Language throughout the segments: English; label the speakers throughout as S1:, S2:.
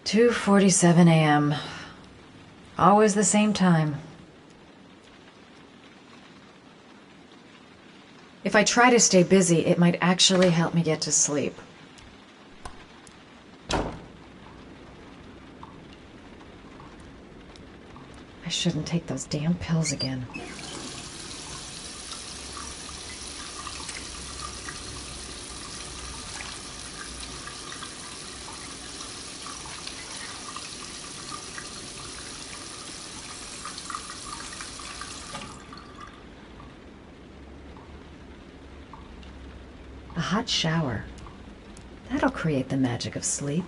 S1: 2:47 a.m. Always the same time. If I try to stay busy, it might actually help me get to sleep. I shouldn't take those damn pills again. A hot shower. That'll create the magic of sleep.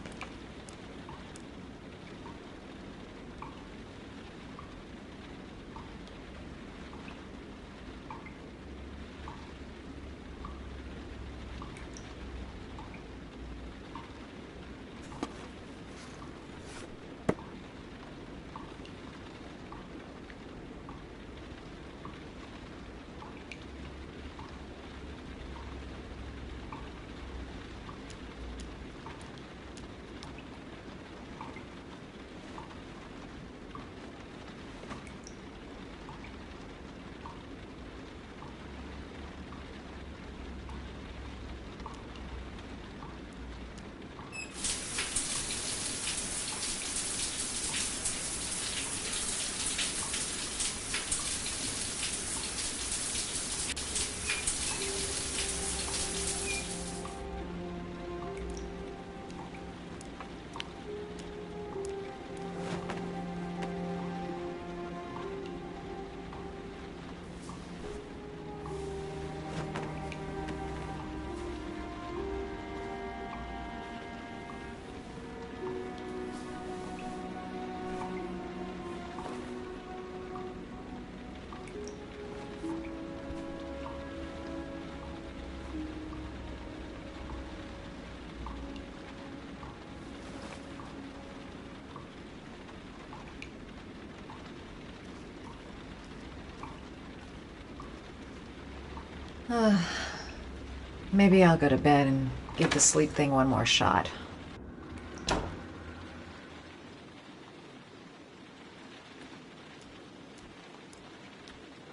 S1: Maybe I'll go to bed and give the sleep thing one more shot.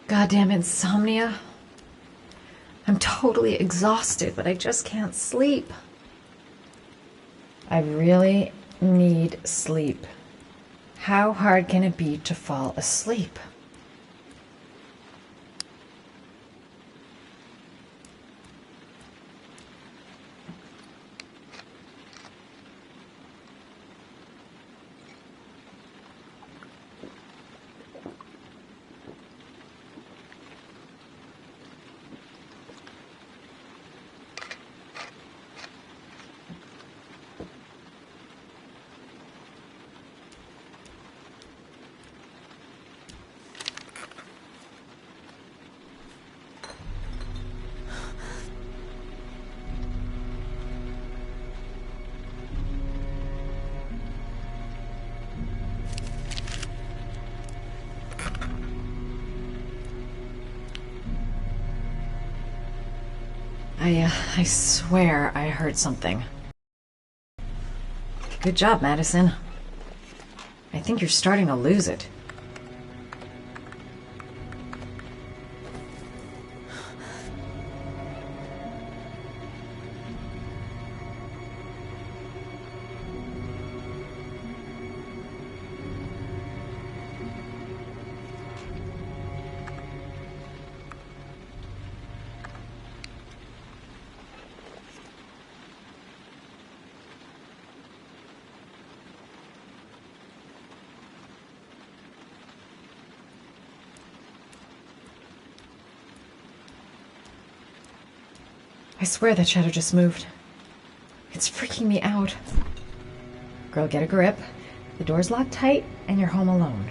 S1: Goddamn insomnia. I'm totally exhausted, but I just can't sleep. I really need sleep. How hard can it be to fall asleep? I swear I heard something. Good job, Madison. I think you're starting to lose it. I swear that shadow just moved. It's freaking me out. Girl, get a grip. The door's locked tight, and you're home alone.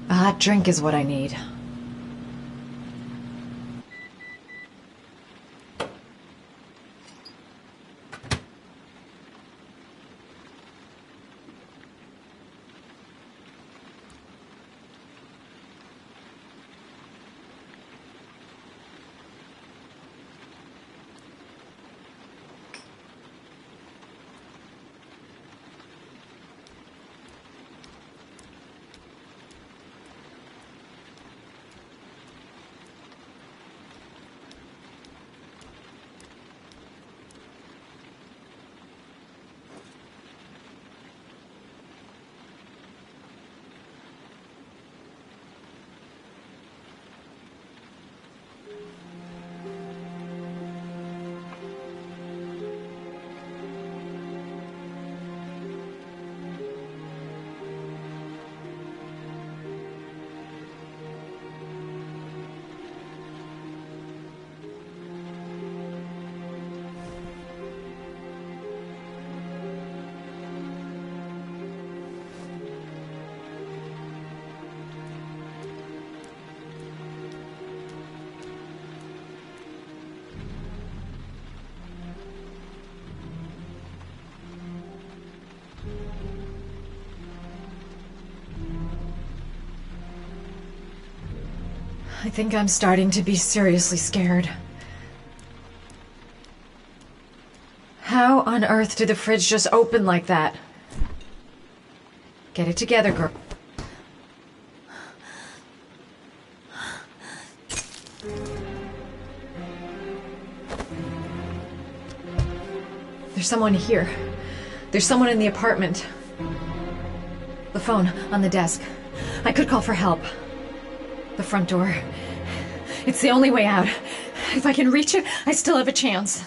S1: A hot drink is what I need. I think I'm starting to be seriously scared. How on earth did the fridge just open like that? Get it together, girl. There's someone here. There's someone in the apartment. The phone on the desk. I could call for help. The front door. It's the only way out. If I can reach it, I still have a chance.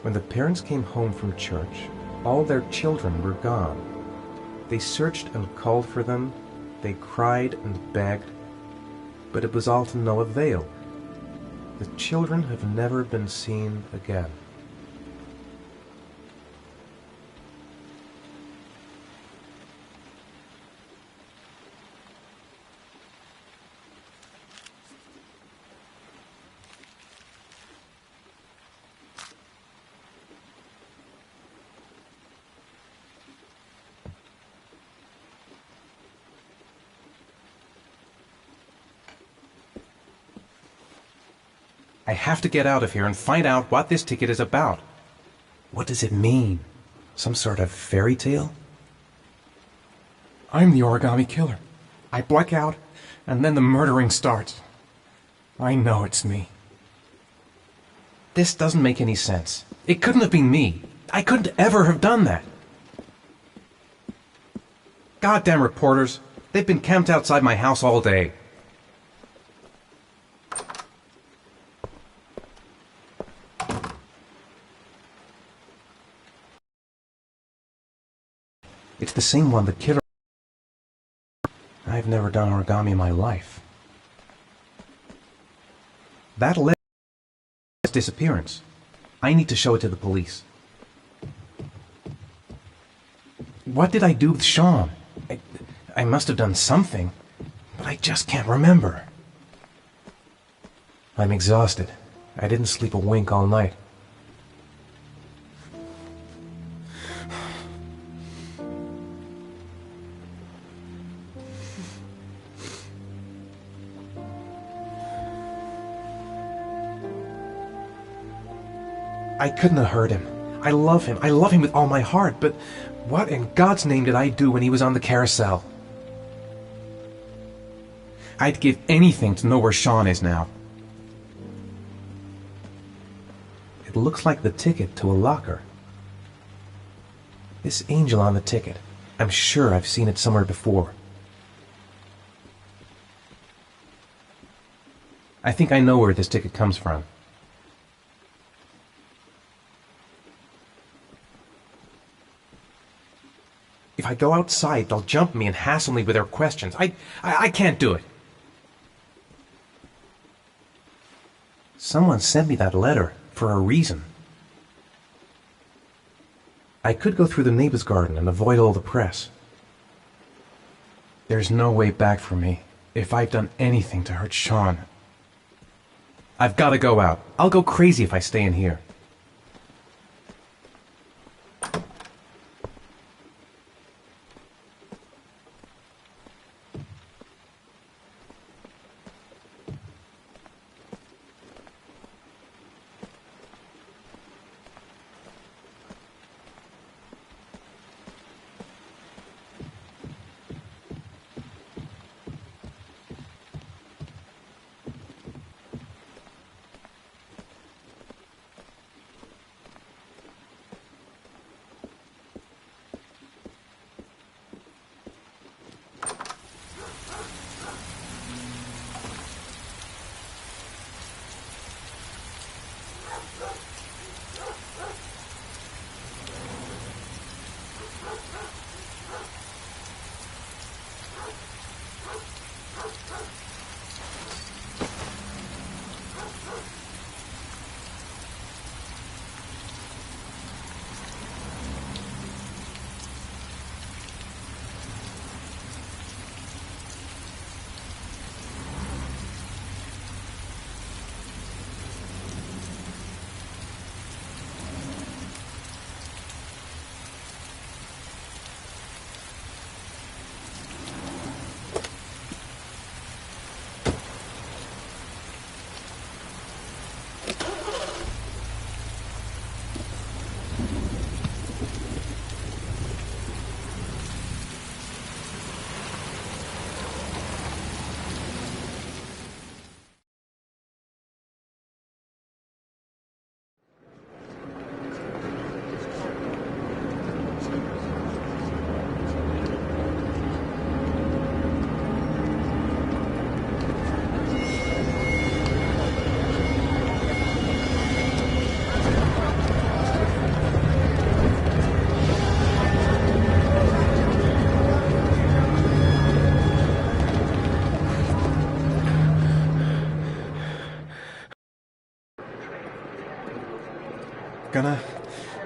S2: When the parents came home from church, all their children were gone. They searched and called for them, they cried and begged, but it was all to no avail. The children have never been seen again. I have to get out of here and find out what this ticket is about. What does it mean? Some sort of fairy tale?
S3: I'm the origami killer. I black out, and then the murdering starts. I know it's me.
S2: This doesn't make any sense. It couldn't have been me. I couldn't ever have done that. Goddamn reporters. They've been camped outside my house all day. It's the same one the killer... I've never done origami in my life. That led to his disappearance. I need to show it to the police. What did I do with Sean? I must have done something, but I just can't remember. I'm exhausted. I didn't sleep a wink all night. I couldn't have hurt him. I love him. I love him with all my heart, but what in God's name did I do when he was on the carousel? I'd give anything to know where Sean is now. It looks like the ticket to a locker. This angel on the ticket. I'm sure I've seen it somewhere before. I think I know where this ticket comes from. If I go outside, they'll jump me and hassle me with their questions. I can't do it. Someone sent me that letter for a reason. I could go through the neighbor's garden and avoid all the press. There's no way back for me if I've done anything to hurt Sean. I've got to go out. I'll go crazy if I stay in here.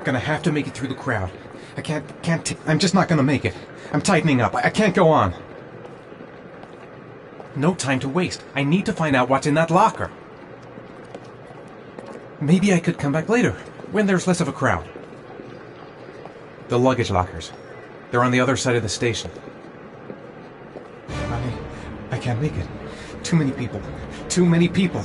S2: Gonna have to make it through the crowd. I'm just not gonna make it. I'm tightening up. I can't go on. No time to waste. I need to find out what's in that locker. Maybe I could come back later, when there's less of a crowd. The luggage lockers. They're on the other side of the station. I can't make it. Too many people. Too many people.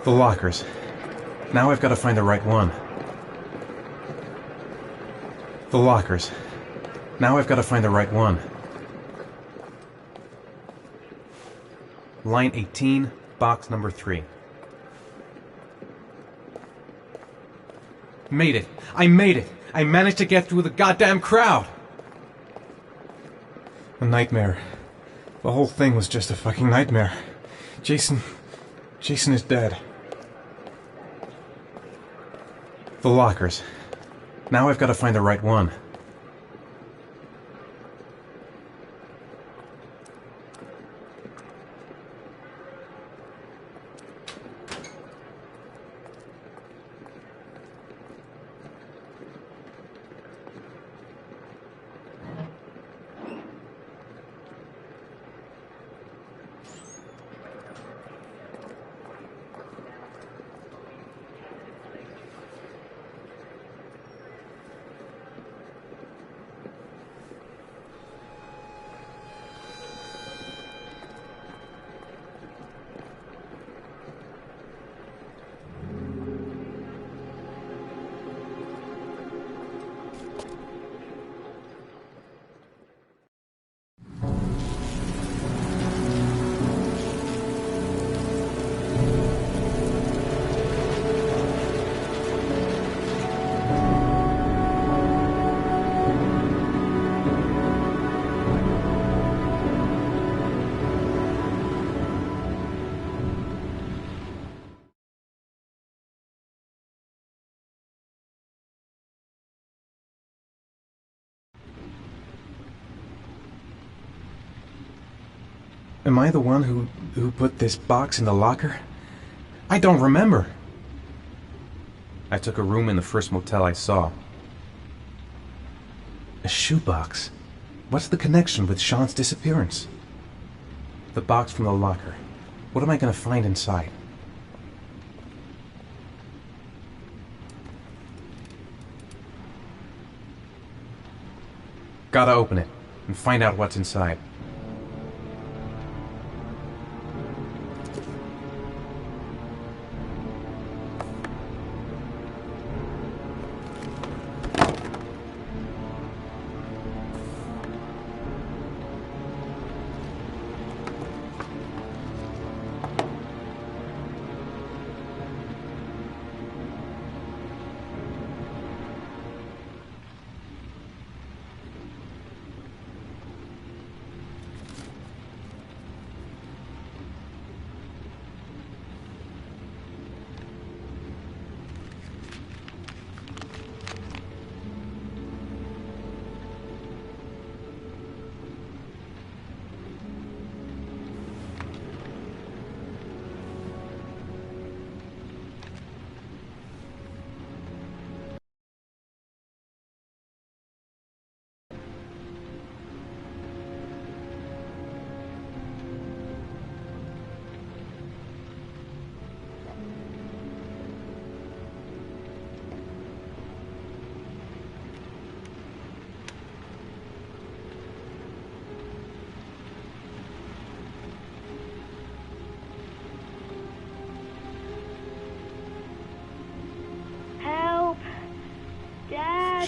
S3: The lockers. Now I've got to find the right one. The lockers. Now I've got to find the right one. Line 18, box number 3. Made it! I made it! I managed to get through the goddamn crowd! A nightmare. The whole thing was just a fucking nightmare. Jason is dead. The lockers. Now I've got to find the right one. Am I the one who put this box in the locker? I don't remember.
S2: I took a room in the first motel I saw.
S3: A shoebox? What's the connection with Sean's disappearance?
S2: The box from the locker.
S3: What am I going to find inside?
S2: Gotta open it and find out what's inside.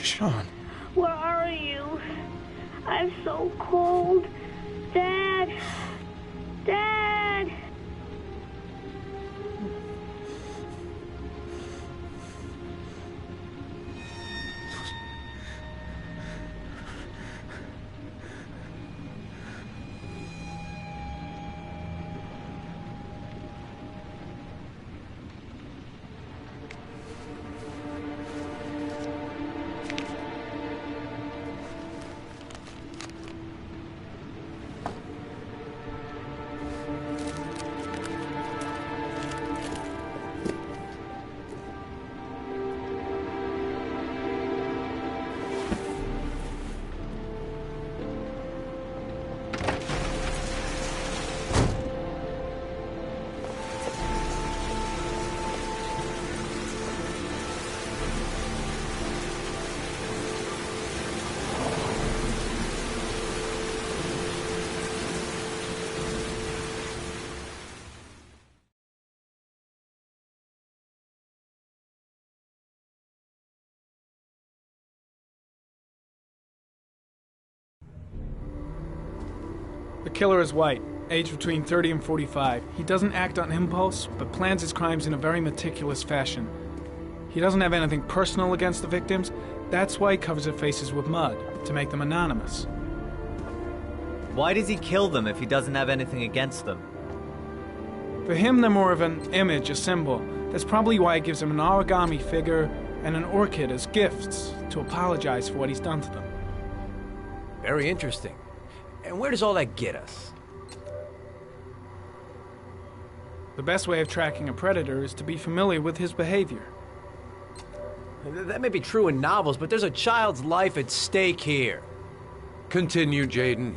S3: Sean.
S4: Where are you? I'm so cold. Dad! Dad!
S5: The killer is white, aged between 30 and 45. He doesn't act on impulse, but plans his crimes in a very meticulous fashion. He doesn't have anything personal against the victims. That's why he covers their faces with mud, to make them anonymous.
S6: Why does he kill them if he doesn't have anything against them?
S5: For him, they're more of an image, a symbol. That's probably why he gives them an origami figure and an orchid as gifts to apologize for what he's done to them.
S7: Very interesting. And where does all that get us?
S5: The best way of tracking a predator is to be familiar with his behavior.
S7: That may be true in novels, but there's a child's life at stake here.
S8: Continue, Jayden.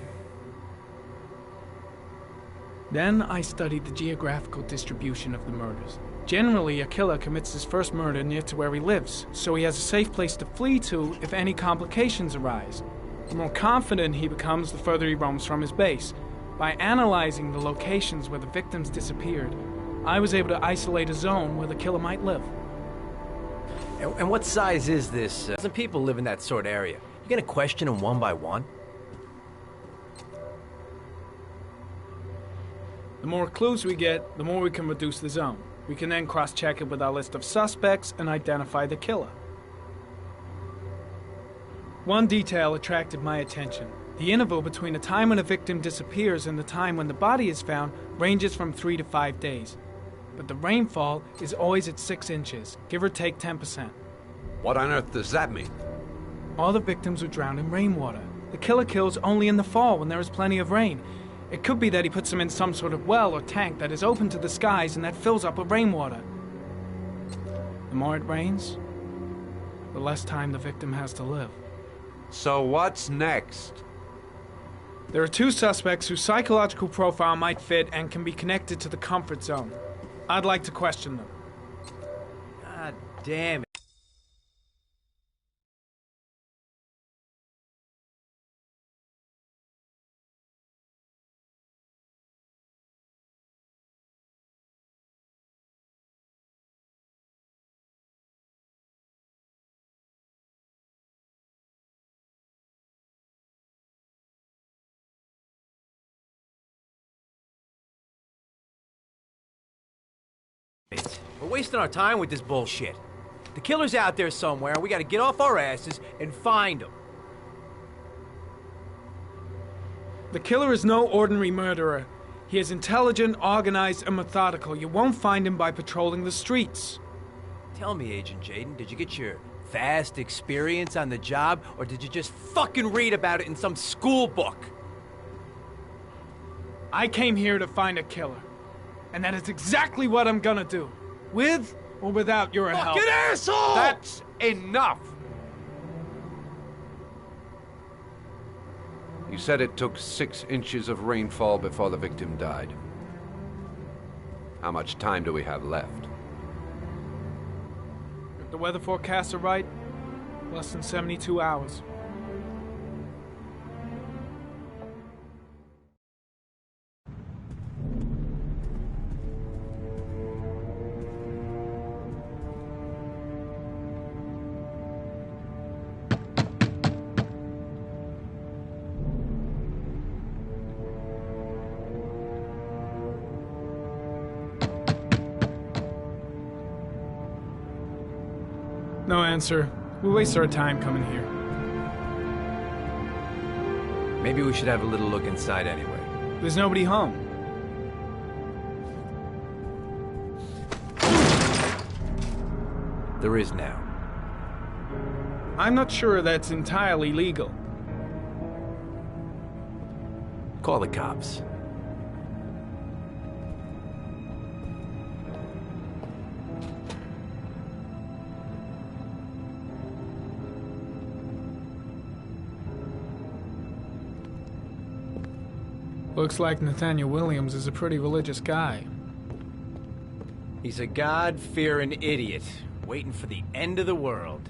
S5: Then I studied the geographical distribution of the murders. Generally, a killer commits his first murder near to where he lives, so he has a safe place to flee to if any complications arise. The more confident he becomes, the further he roams from his base. By analyzing the locations where the victims disappeared, I was able to isolate a zone where the killer might live.
S7: And what size is this? Dozen people live in that sort of area. You gonna question them one by one?
S5: The more clues we get, the more we can reduce the zone. We can then cross-check it with our list of suspects and identify the killer. One detail attracted my attention. The interval between the time when a victim disappears and the time when the body is found ranges from 3 to 5 days. But the rainfall is always at 6 inches, give or take 10%.
S8: What on earth does that mean?
S5: All the victims were drowned in rainwater. The killer kills only in the fall when there is plenty of rain. It could be that he puts them in some sort of well or tank that is open to the skies and that fills up with rainwater. The more it rains, the less time the victim has to live.
S8: So what's next?
S5: There are 2 suspects whose psychological profile might fit and can be connected to the comfort zone. I'd like to question them.
S7: God damn it. We're wasting our time with this bullshit. The killer's out there somewhere, and we gotta get off our asses and find him.
S5: The killer is no ordinary murderer. He is intelligent, organized, and methodical. You won't find him by patrolling the streets.
S7: Tell me, Agent Jayden, did you get your vast experience on the job, or did you just fucking read about it in some school book?
S5: I came here to find a killer. And that is exactly what I'm gonna do. With or without your help.
S7: Fucking asshole!
S8: That's enough! You said it took 6 inches of rainfall before the victim died. How much time do we have left?
S5: If the weather forecasts are right, less than 72 hours. No answer. We waste our time coming here.
S7: Maybe we should have a little look inside anyway.
S5: There's nobody home.
S7: There is now.
S5: I'm not sure that's entirely legal.
S7: Call the cops.
S5: Looks like Nathaniel Williams is a pretty religious guy.
S7: He's a God-fearing idiot, waiting for the end of the world.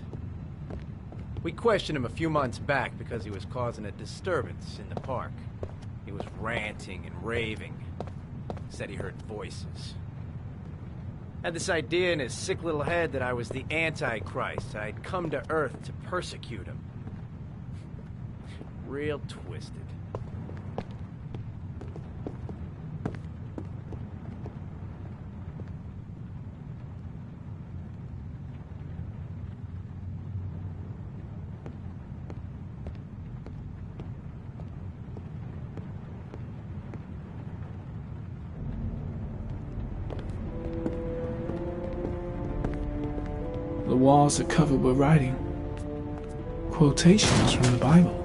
S7: We questioned him a few months back because he was causing a disturbance in the park. He was ranting and raving. Said he heard voices. Had this idea in his sick little head that I was the Antichrist. I'd come to Earth to persecute him. Real twisted.
S5: The walls are covered with writing. Quotations from the Bible.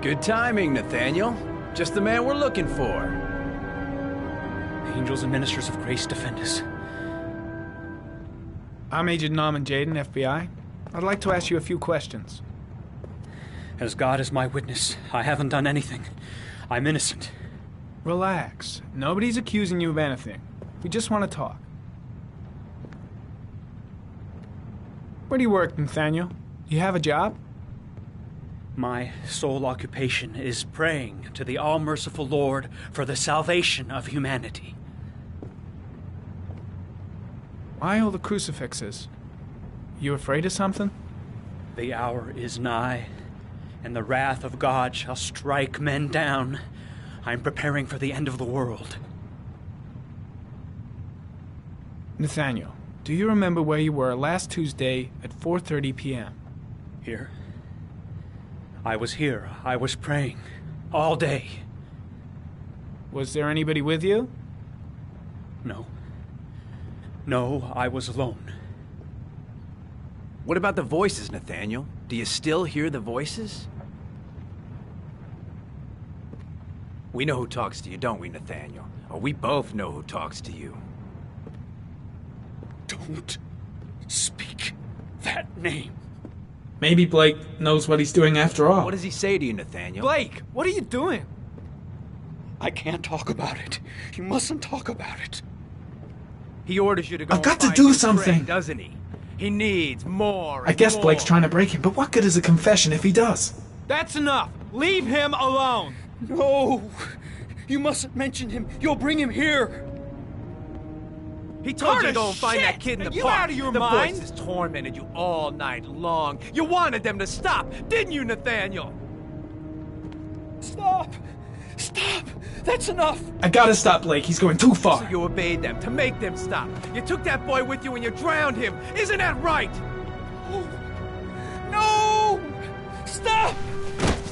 S7: Good timing, Nathaniel. Just the man we're looking for.
S9: Angels and ministers of grace defend us.
S5: I'm Agent Norman Jayden, FBI. I'd like to ask you a few questions.
S9: As God is my witness, I haven't done anything. I'm innocent.
S5: Relax. Nobody's accusing you of anything. We just want to talk. Where do you work, Nathaniel? Do you have a job?
S9: My sole occupation is praying to the all-merciful Lord for the salvation of humanity.
S5: Why all the crucifixes? You afraid of something?
S9: The hour is nigh, and the wrath of God shall strike men down. I'm preparing for the end of the world.
S5: Nathaniel, do you remember where you were last Tuesday at 4:30 p.m.?
S9: Here? I was here. I was praying. All day.
S5: Was there anybody with you?
S9: No. No, I was alone.
S7: What about the voices, Nathaniel? Do you still hear the voices? We know who talks to you, don't we, Nathaniel? Or we both know who talks to you.
S9: Don't speak that name.
S5: Maybe Blake knows what he's doing after all.
S7: What does he say to you, Nathaniel?
S5: Blake, what are you doing?
S9: I can't talk about it. You mustn't talk about it.
S7: He orders you to go.
S5: I've got
S7: and
S5: to
S7: find
S5: do
S7: your
S5: something,
S7: prey, doesn't he? He needs more.
S5: I guess
S7: more.
S5: Blake's trying to break him, but what good is a confession if he does?
S10: That's enough. Leave him alone.
S9: No! You mustn't mention him. You'll bring him here.
S7: He told you to go and
S10: Shit!
S7: find that kid in
S10: Are
S7: the
S10: you
S7: park.
S10: out of your
S7: the
S10: mind?
S7: voices tormented you all night long. You wanted them to stop, didn't you, Nathaniel?
S9: Stop! Stop! That's enough!
S5: I gotta stop Blake. He's going too far.
S7: So you obeyed them to make them stop. You took that boy with you and you drowned him. Isn't that right?
S9: No! Stop!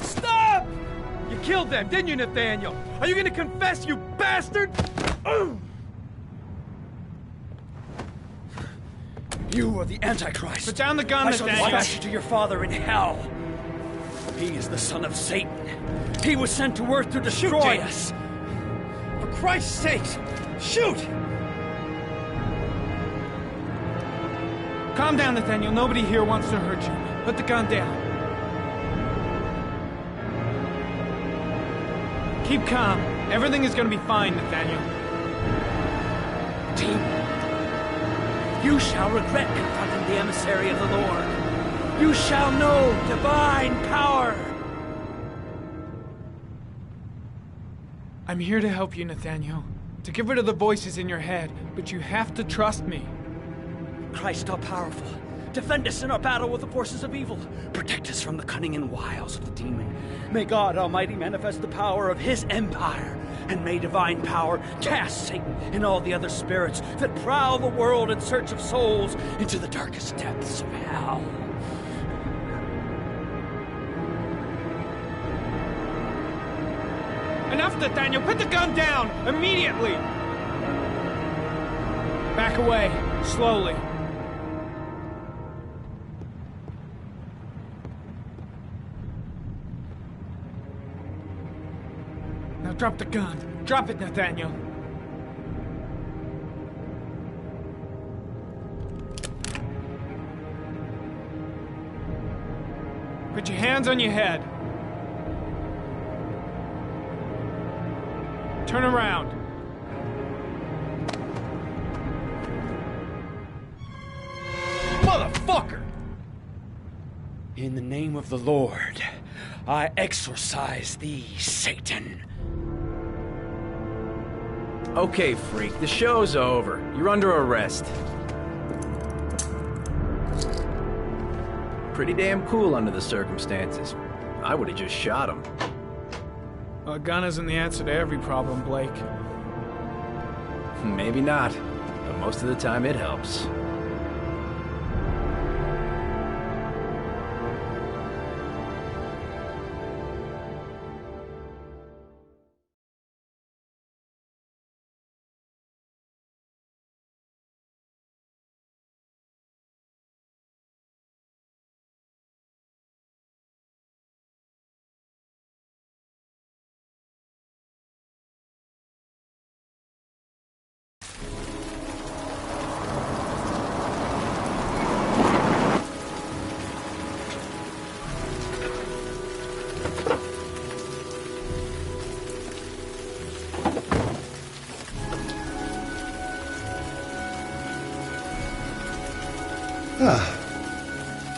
S9: Stop!
S7: You killed them, didn't you, Nathaniel? Are you gonna confess, you bastard?
S9: You are the Antichrist.
S5: Put down the gun,
S9: I shall
S5: Nathaniel.
S9: dispatch you to your father in hell. He is the son of Satan. He was sent to earth to destroy us. For Christ's sake, shoot!
S5: Calm down, Nathaniel. Nobody here wants to hurt you. Put the gun down. Keep calm. Everything is gonna be fine, Nathaniel.
S9: Demon, you shall regret confronting the emissary of the Lord. You shall know divine power.
S5: I'm here to help you, Nathaniel. To get rid of the voices in your head, but you have to trust me.
S9: Christ all-powerful, defend us in our battle with the forces of evil. Protect us from the cunning and wiles of the demon. May God Almighty manifest the power of His empire, and may divine power cast Satan and all the other spirits that prowl the world in search of souls into the darkest depths of hell.
S5: Enough, Nathaniel! Put the gun down! Immediately! Back away. Slowly. Now drop the gun. Drop it, Nathaniel. Put your hands on your head. Turn around.
S9: Motherfucker! In the name of the Lord, I exorcise thee, Satan.
S7: Okay, freak, the show's over. You're under arrest. Pretty damn cool under the circumstances. I would've just shot him.
S5: A gun isn't the answer to every problem, Blake.
S7: Maybe not, but most of the time it helps.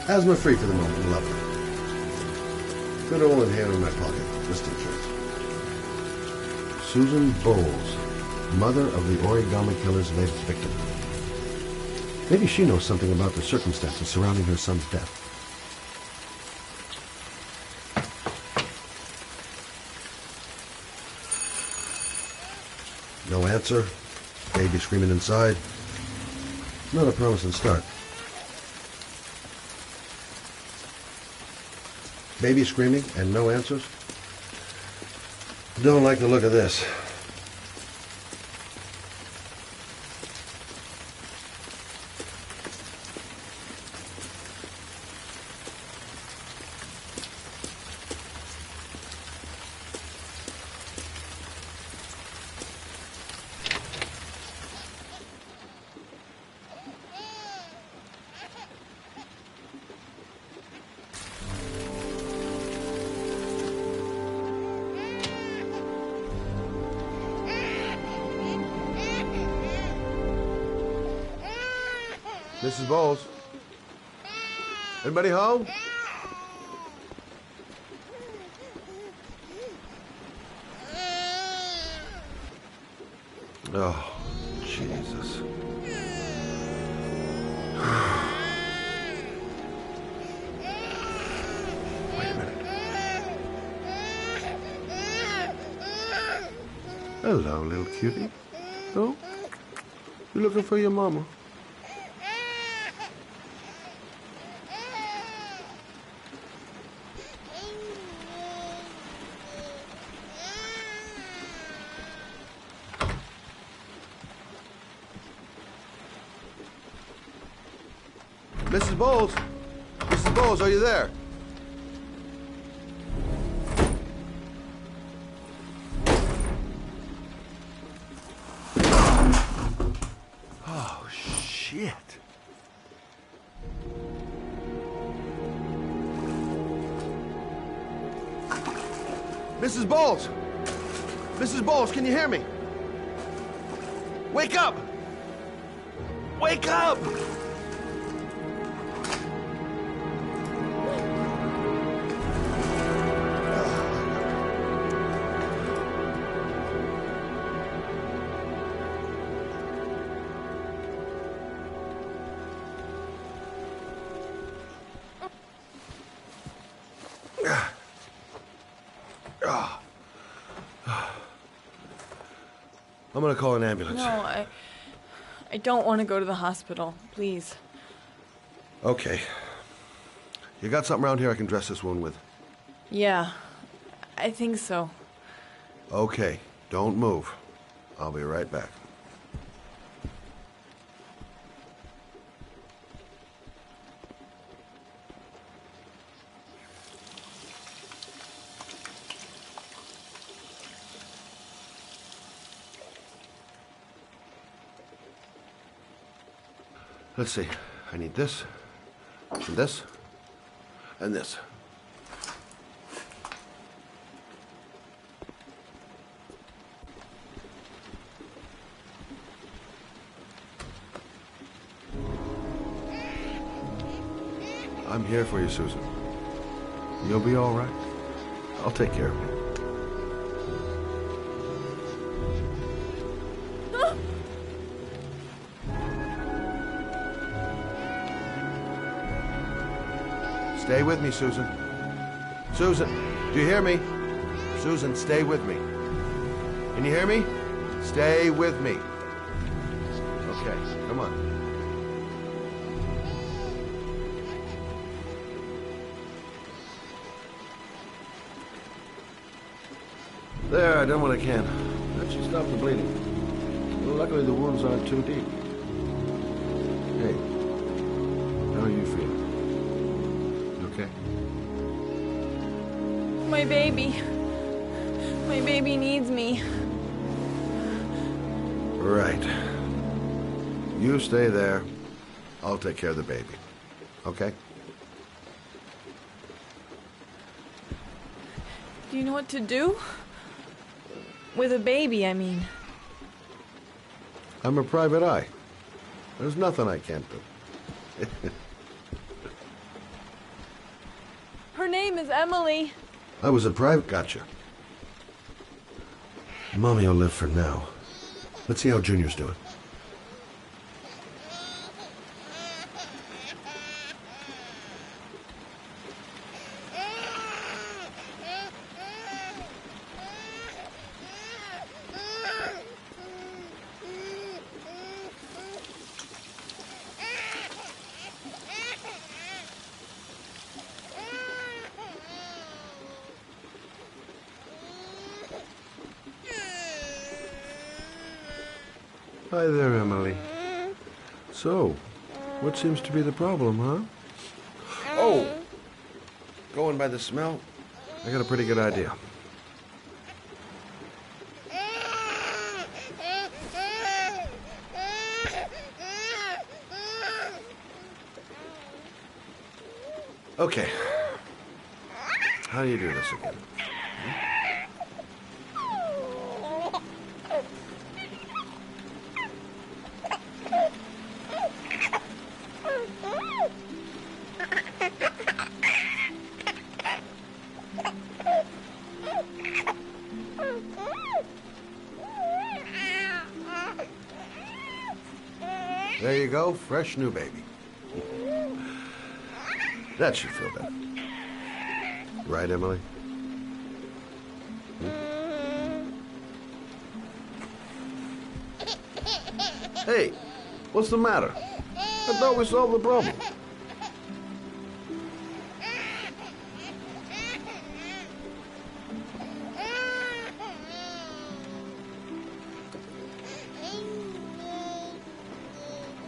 S11: Asthma free for the moment, lovely. Good old inhaler in my pocket, just in case. Susan Bowles, mother of the origami killer's latest victim. Maybe she knows something about the circumstances surrounding her son's death. No answer. Baby screaming inside. Not a promising start. Baby screaming and no answers? Don't like the look of this. Mrs. Bowles? Anybody home? Oh, Jesus. Wait a minute. Hello, little cutie. Oh? You looking for your mama? Mrs. Bowles? Mrs. Bowles, are you there? Oh, shit. Mrs. Bowles! Mrs. Bowles, can you hear me? Wake up! Wake up! I'm gonna call an ambulance.
S12: No, I don't want to go to the hospital. Please.
S11: Okay. You got something around here I can dress this wound with?
S12: Yeah, I think so.
S11: Okay, don't move. I'll be right back. Let's see. I need this, and this, and this. I'm here for you, Susan. You'll be all right. I'll take care of you. Stay with me, Susan. Susan, do you hear me? Susan, stay with me. Can you hear me? Stay with me. Okay, come on. There, I done what I can. That should stop the bleeding. Well, luckily the wounds aren't too deep. Hey, how are you feeling? Okay?
S12: My baby. My baby needs me.
S11: Right. You stay there. I'll take care of the baby. Okay?
S12: Do you know what to do? With a baby, I mean.
S11: I'm a private eye. There's nothing I can't do.
S12: Her name is Emily.
S11: I was a private... Gotcha. Mommy will live for now. Let's see how Junior's doing. Hi there, Emily. So, what seems to be the problem, huh? Oh! Going by the smell, I got a pretty good idea. Okay. How do you do this again? There you go, fresh new baby. That should feel better. Right, Emily? Hey, what's the matter? I thought we solved the problem.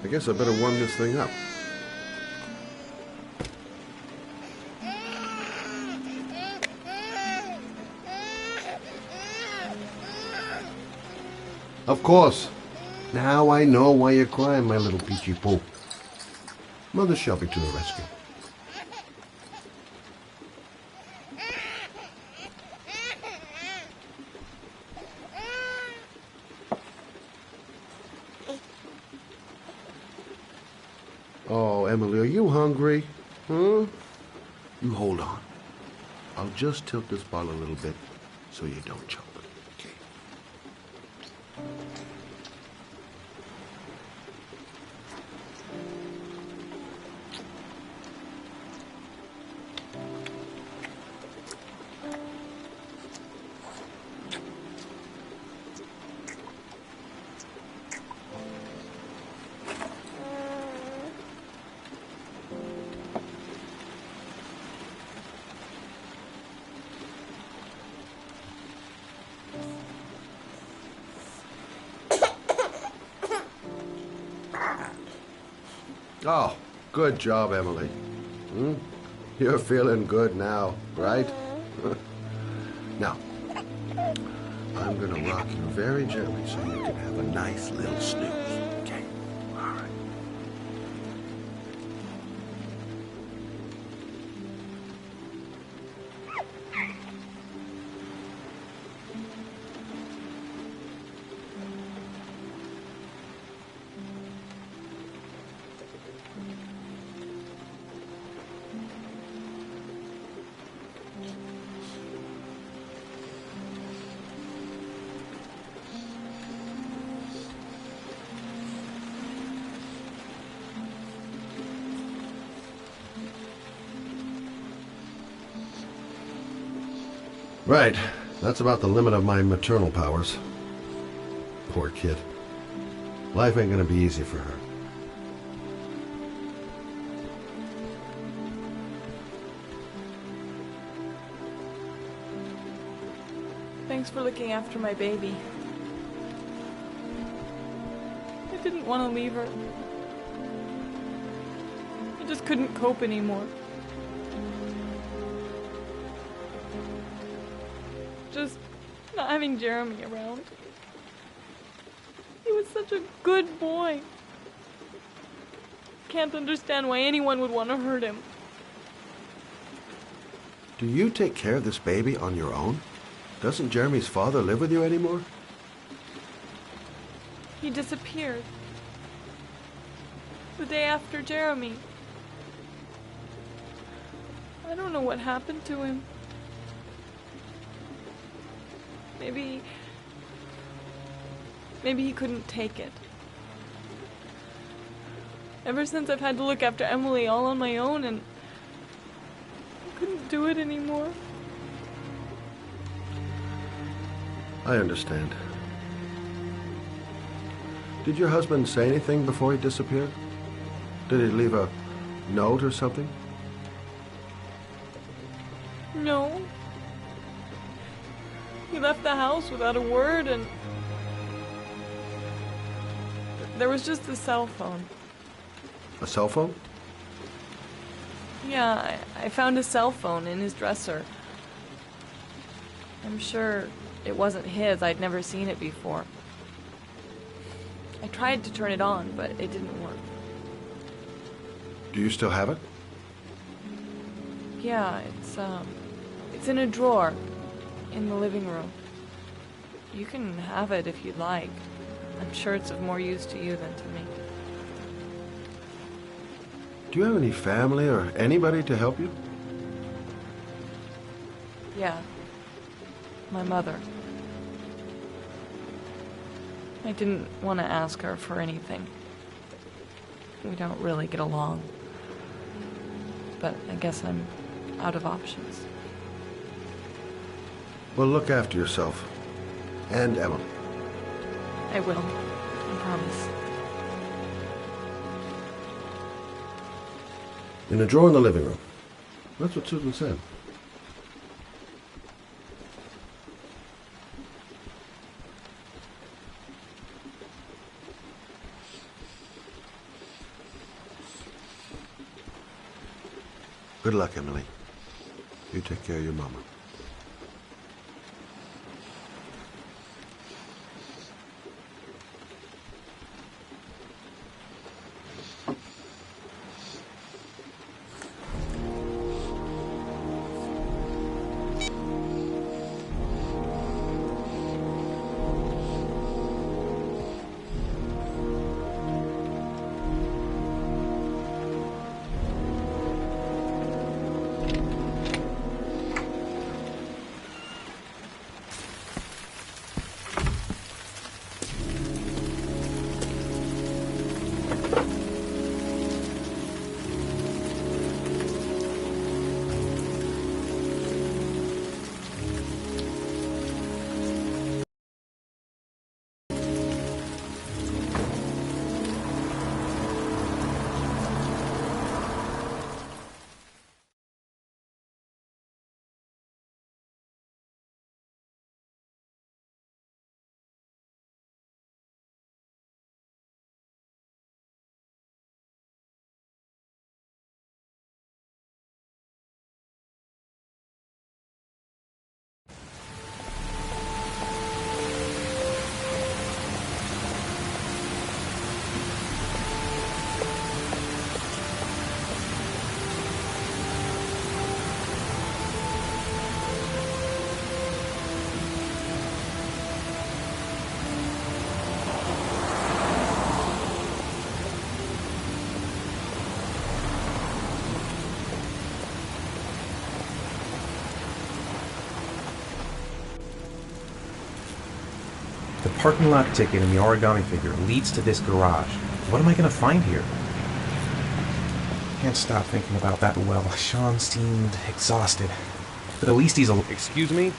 S11: I guess I better warm this thing up. Of course. Now I know why you're crying, my little peachy poo. Mother shall be to the rescue. Oh, Emily, are you hungry? Huh? You hold on. I'll just tilt this bottle a little bit so you don't choke. Okay. Oh, good job, Emily. You're feeling good now, right? Now, I'm gonna rock you very gently so you can have a nice little snooze. Okay? All right. Right. That's about the limit of my maternal powers. Poor kid. Life ain't gonna be easy for her.
S12: Thanks for looking after my baby. I didn't want to leave her. I just couldn't cope anymore. Just not having Jeremy around. He was such a good boy. Can't understand why anyone would want to hurt him.
S11: Do you take care of this baby on your own? Doesn't Jeremy's father live with you anymore?
S12: He disappeared. The day after Jeremy. I don't know what happened to him. Maybe he couldn't take it. Ever since I've had to look after Emily all on my own, and I couldn't do it anymore.
S11: I understand. Did your husband say anything before he disappeared? Did he leave a note or something?
S12: No. He left the house without a word, and there was just a cell phone.
S11: A cell phone?
S12: Yeah, I found a cell phone in his dresser. I'm sure it wasn't his. I'd never seen it before. I tried to turn it on, but it didn't work.
S11: Do you still have it?
S12: Yeah, it's in a drawer in the living room. You can have it if you'd like. I'm sure it's of more use to you than to me.
S11: Do you have any family or anybody to help you?
S12: Yeah. My mother. I didn't want to ask her for anything. We don't really get along. But I guess I'm out of options.
S11: Well, look after yourself. And Emily.
S12: I will. I promise.
S11: In a drawer in the living room. That's what Susan said. Good luck, Emily. You take care of your mama.
S2: The parking lot ticket and the origami figure leads to this garage. What am I going to find here? Can't stop thinking about that well. Sean seemed exhausted. But at least he's a...
S8: Excuse me?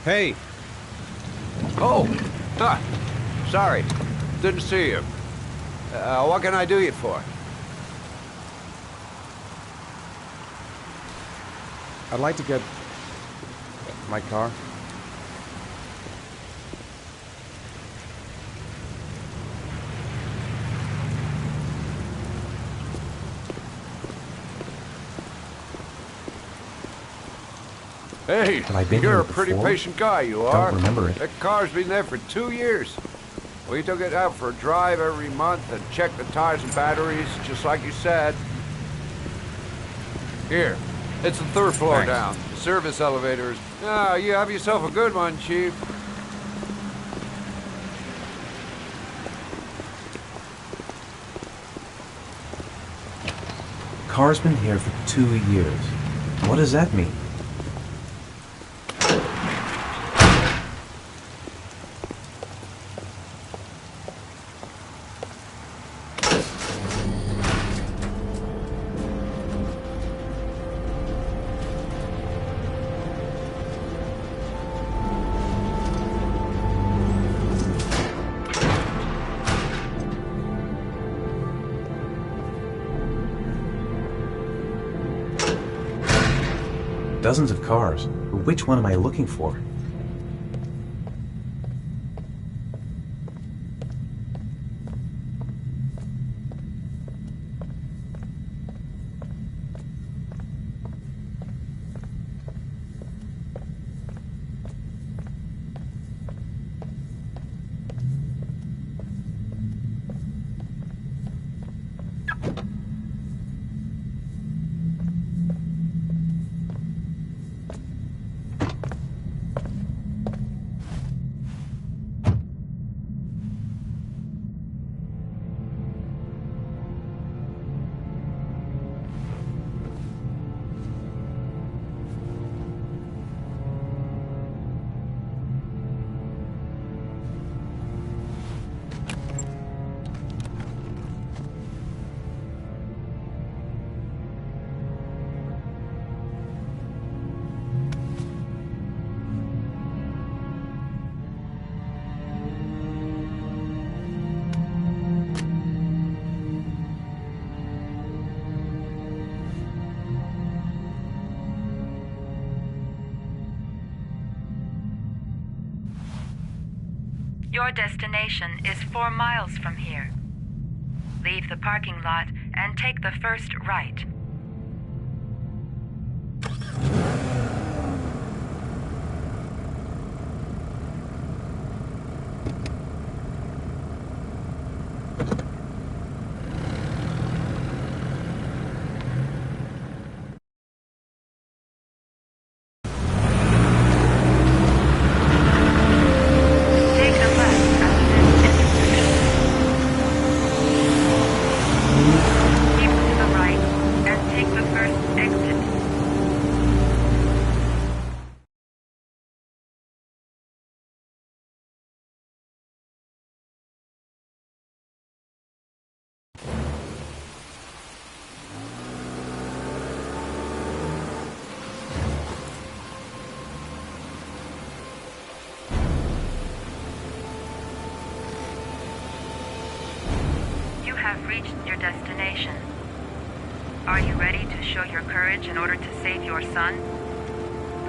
S8: Hey! Oh! Huh. Sorry. Didn't see you. What can I do you for?
S3: I'd like to get my car.
S8: Hey, you're a pretty patient guy, you are.
S2: Don't remember it.
S8: That car's been there for 2 years. We took it out for a drive every month and checked the tires and batteries, just like you said. Here, it's the 3rd floor
S3: Thanks.
S8: down. Service elevators. Ah, you have yourself a good one, Chief.
S2: Car's been here for 2 years. What does that mean? Dozens of cars. Which one am I looking for?
S13: Your destination is 4 miles from here. Leave the parking lot and take the first right. Have reached your destination. Are you ready to show your courage in order to save your son?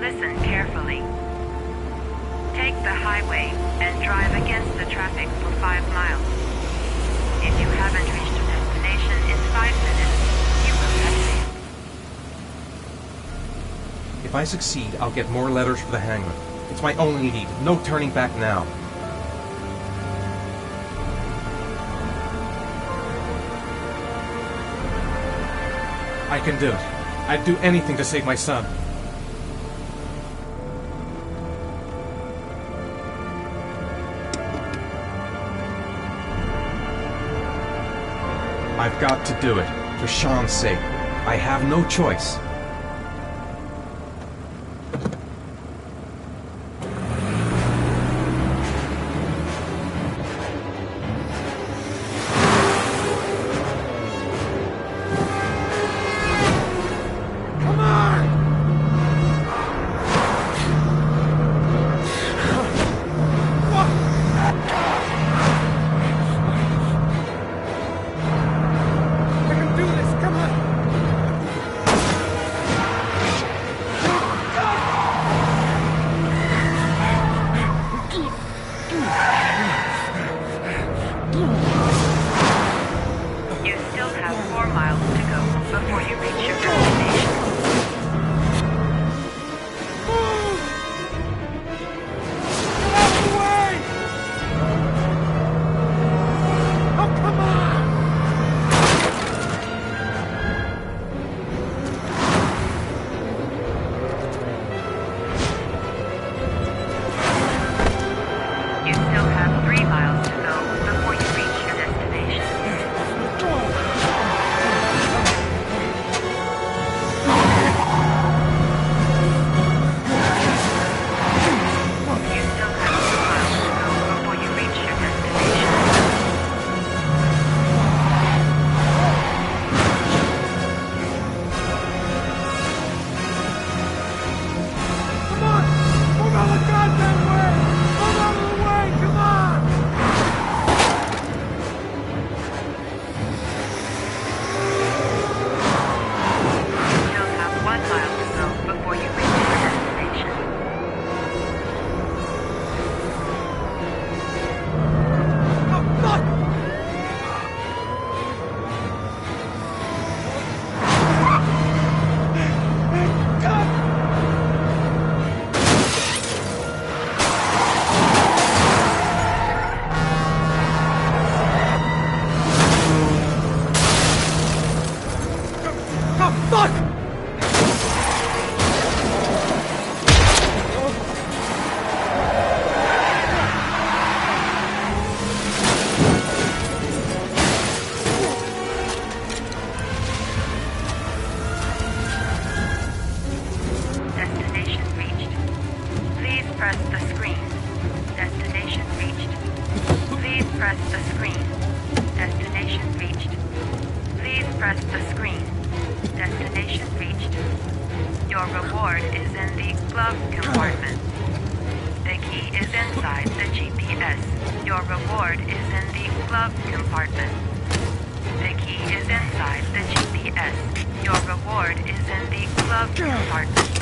S13: Listen carefully. Take the highway and drive against the traffic for 5 miles. If you haven't reached your destination in 5 minutes, you will have failed.
S2: If I succeed, I'll get more letters for the hangman. It's my only need. No turning back now. I can do it. I'd do anything to save my son. I've got to do it. For Sean's sake. I have no choice.
S13: Your reward is in the glove compartment. The key is inside the GPS. Your reward is in the glove compartment. The key is inside the GPS. Your reward is in the glove compartment.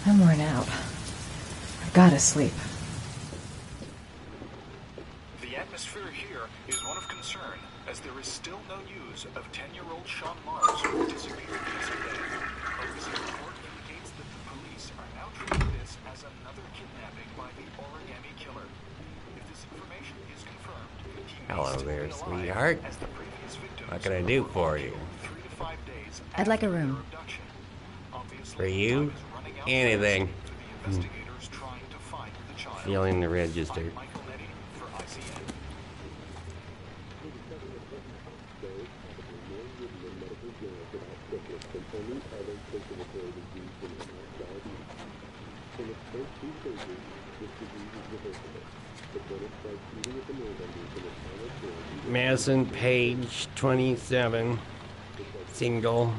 S1: I'm worn out. I've gotta sleep.
S14: The atmosphere here is one of concern, as there is still no news of 10-year-old Sean Mars, who disappeared yesterday. A recent report indicates that the police are now treating this as another kidnapping by the Origami Killer. If this information is confirmed, he
S15: Hello
S14: needs to
S15: there,
S14: remain alive,
S15: sweetheart.
S14: as the previous victims
S15: What can I do for you?
S14: 3 to 5 days
S1: I'd like a room.
S15: For you? Anything. Feeling the register. Madison Page, 27, single.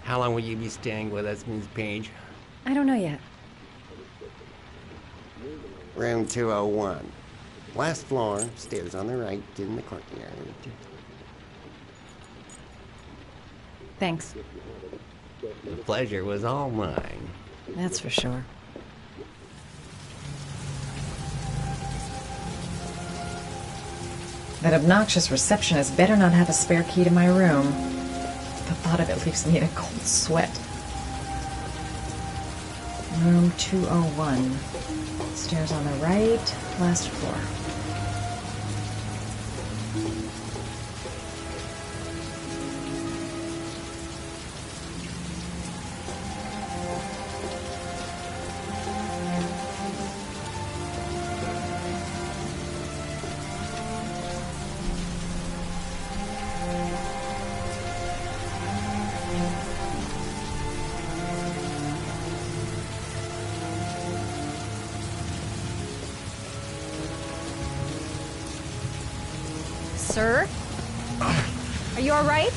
S15: How long will you be staying with us, Ms. Page?
S1: I don't know yet.
S15: Room 201. Last floor, stairs on the right, in the courtyard.
S1: Thanks.
S15: The pleasure was all mine.
S1: That's for sure. That obnoxious receptionist better not have a spare key to my room. The thought of it leaves me in a cold sweat. Room 201. Stairs on the right, last floor. Sir? Are you all right?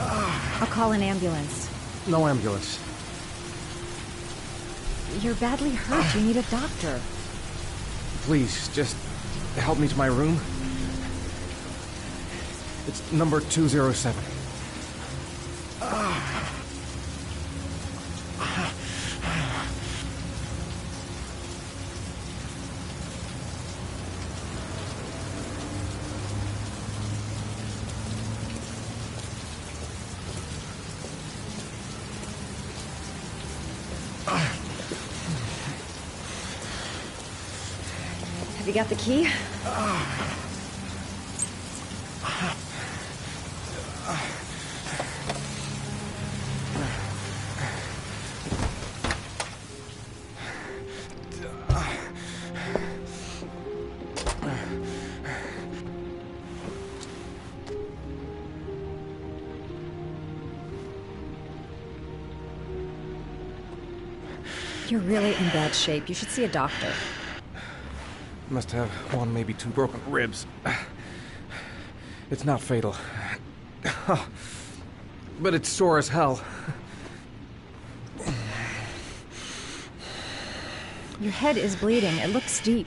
S1: I'll call an ambulance.
S3: No ambulance.
S1: You're badly hurt. You need a doctor.
S3: Please, just help me to my room. It's number 207.
S1: Have you got the key? You're really in bad shape. You should see a doctor.
S3: Must have one, maybe two broken ribs. It's not fatal. But it's sore as hell.
S1: Your head is bleeding. It looks deep.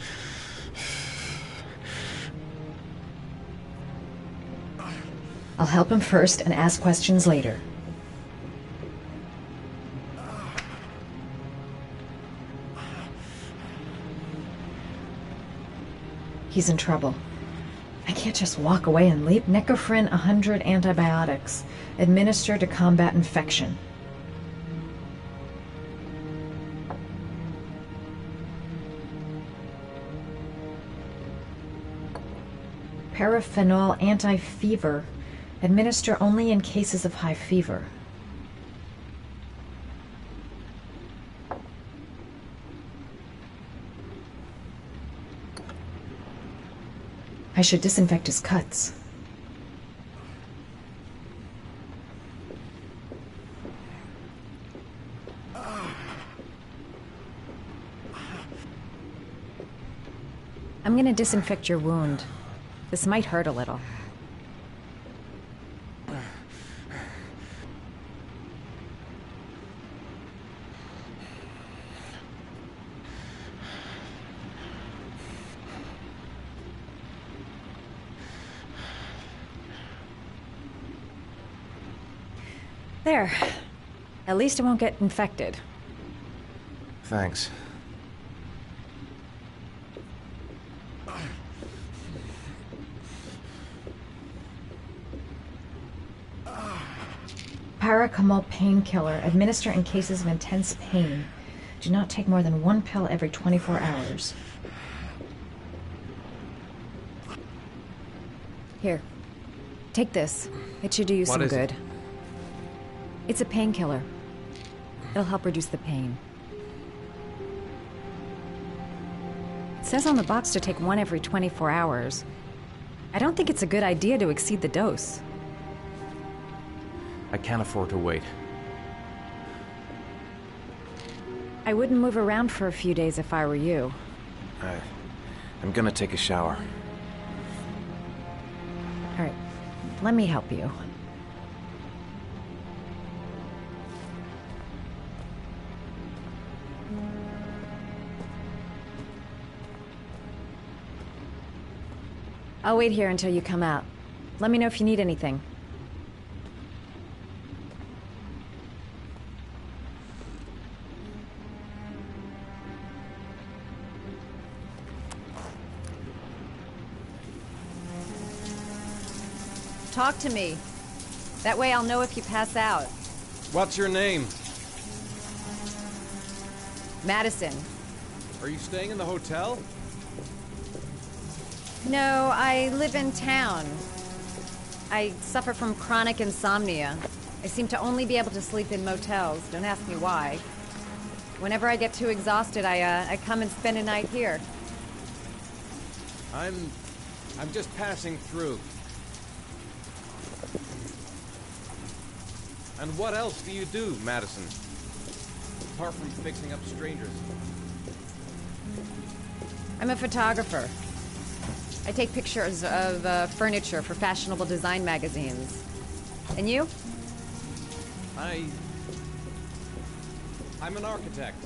S1: I'll help him first and ask questions later. He's in trouble. I can't just walk away and leave. Necophren 100 antibiotics. Administer to combat infection. Paraphenol anti-fever. Administer only in cases of high fever. I should disinfect his cuts. I'm gonna disinfect your wound. This might hurt a little. There. At least it won't get infected.
S3: Thanks.
S1: Paracetamol painkiller. Administer in cases of intense pain. Do not take more than one pill every 24 hours. Here. Take this. It should do you some good. It's a painkiller. It'll help reduce the pain. It says on the box to take one every 24 hours. I don't think it's a good idea to exceed the dose.
S3: I can't afford to wait.
S1: I wouldn't move around for a few days if I were you.
S3: I'm gonna take a shower.
S1: All right, let me help you. I'll wait here until you come out. Let me know if you need anything. Talk to me. That way I'll know if you pass out.
S3: What's your name?
S1: Madison.
S3: Are you staying in the hotel?
S1: No, I live in town. I suffer from chronic insomnia. I seem to only be able to sleep in motels. Don't ask me why. Whenever I get too exhausted, I come and spend a night here.
S3: I'm just passing through. And what else do you do, Madison? Apart from fixing up strangers.
S1: I'm a photographer. I take pictures of furniture for fashionable design magazines. And you?
S3: I'm an architect.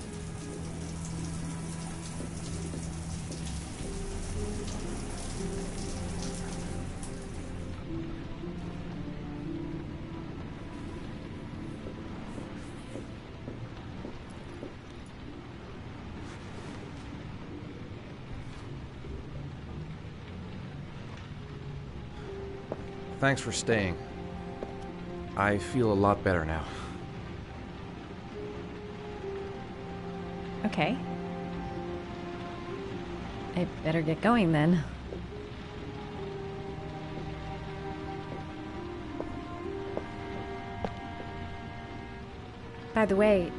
S3: Thanks for staying. I feel a lot better now.
S1: Okay. I better get going then. By the way,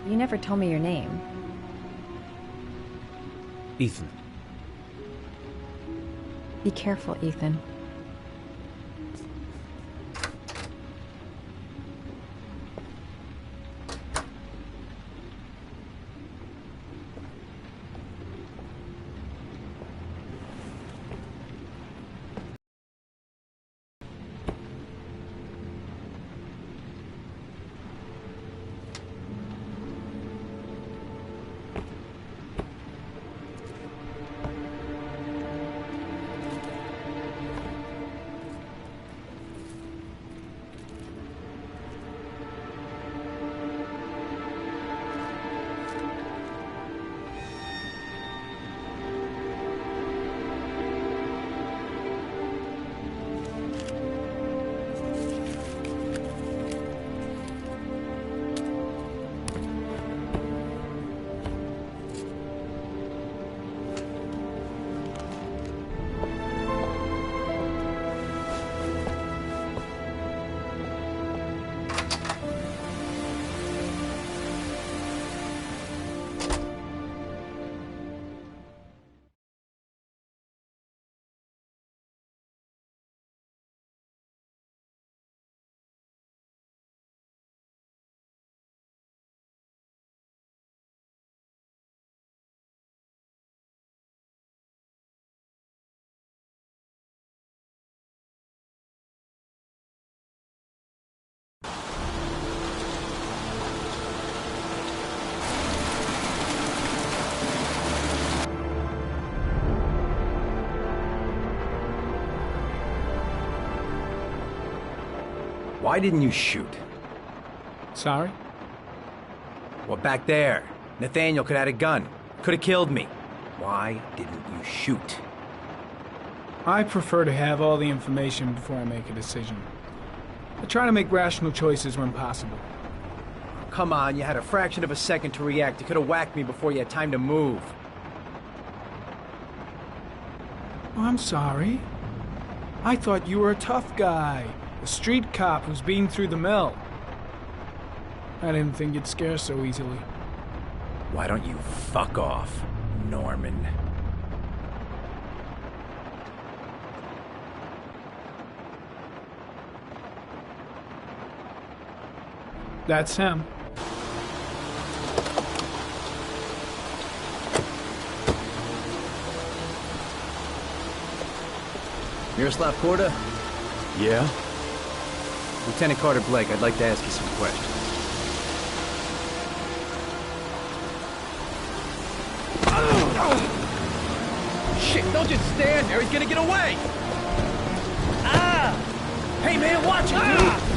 S1: you never told me your name.
S3: Ethan.
S1: Be careful, Ethan.
S7: Why didn't you shoot?
S5: Sorry?
S7: Well, back there. Nathaniel could have had a gun. Could have killed me. Why didn't you shoot?
S5: I prefer to have all the information before I make a decision. I try to make rational choices when possible.
S7: Come on, you had a fraction of a second to react. You could have whacked me before you had time to move.
S5: Oh, I'm sorry. I thought you were a tough guy. A street cop who's been through the mill. I didn't think you'd scare so easily.
S7: Why don't you fuck off, Norman?
S5: That's him.
S7: Miroslav Korda?
S3: Yeah?
S7: Lieutenant Carter Blake, I'd like to ask you some questions. Shit, don't just stand there, he's gonna get away! Ah! Hey man, watch it, dude!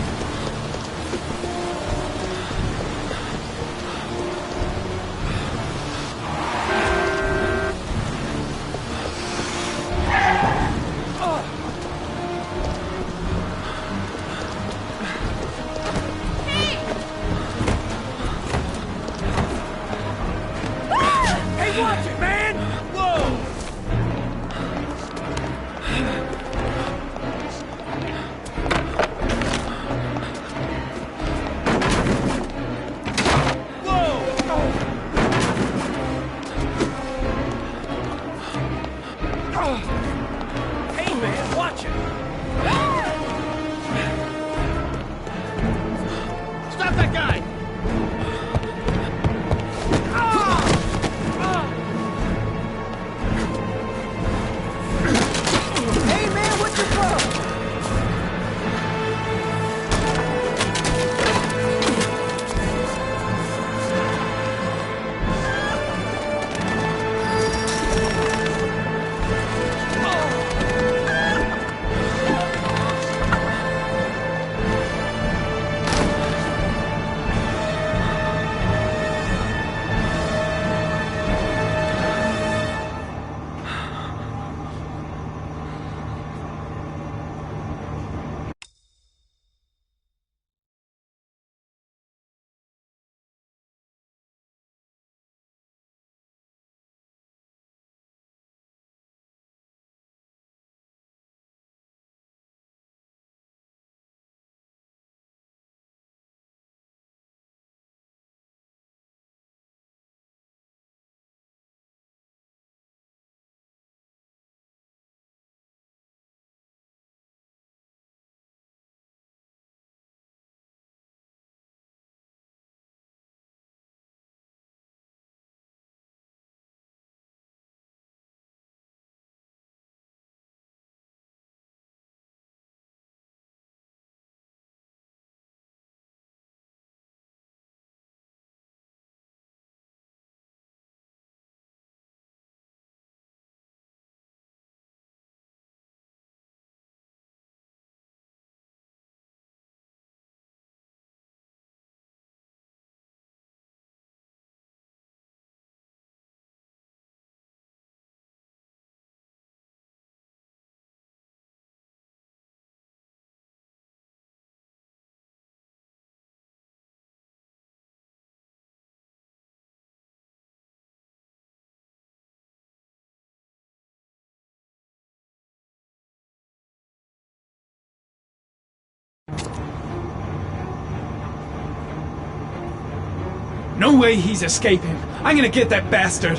S5: No way he's escaping. I'm gonna get that bastard.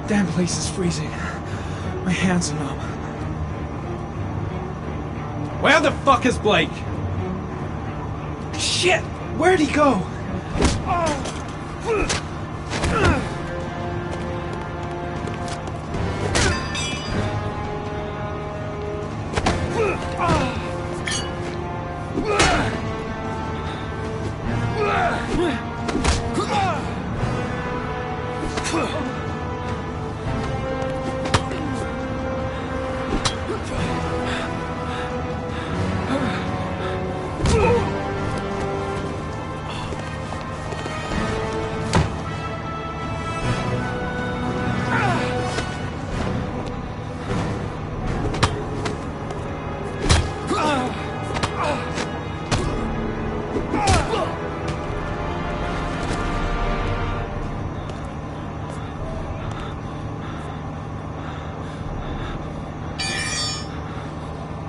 S5: Damn place is freezing. My hands are numb. Where the fuck is Blake? Shit! Where'd he go?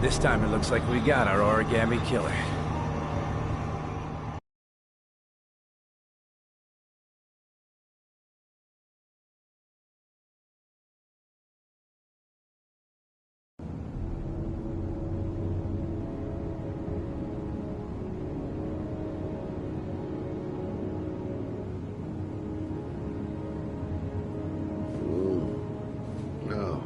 S7: This time it looks like we got our origami killer.
S11: No.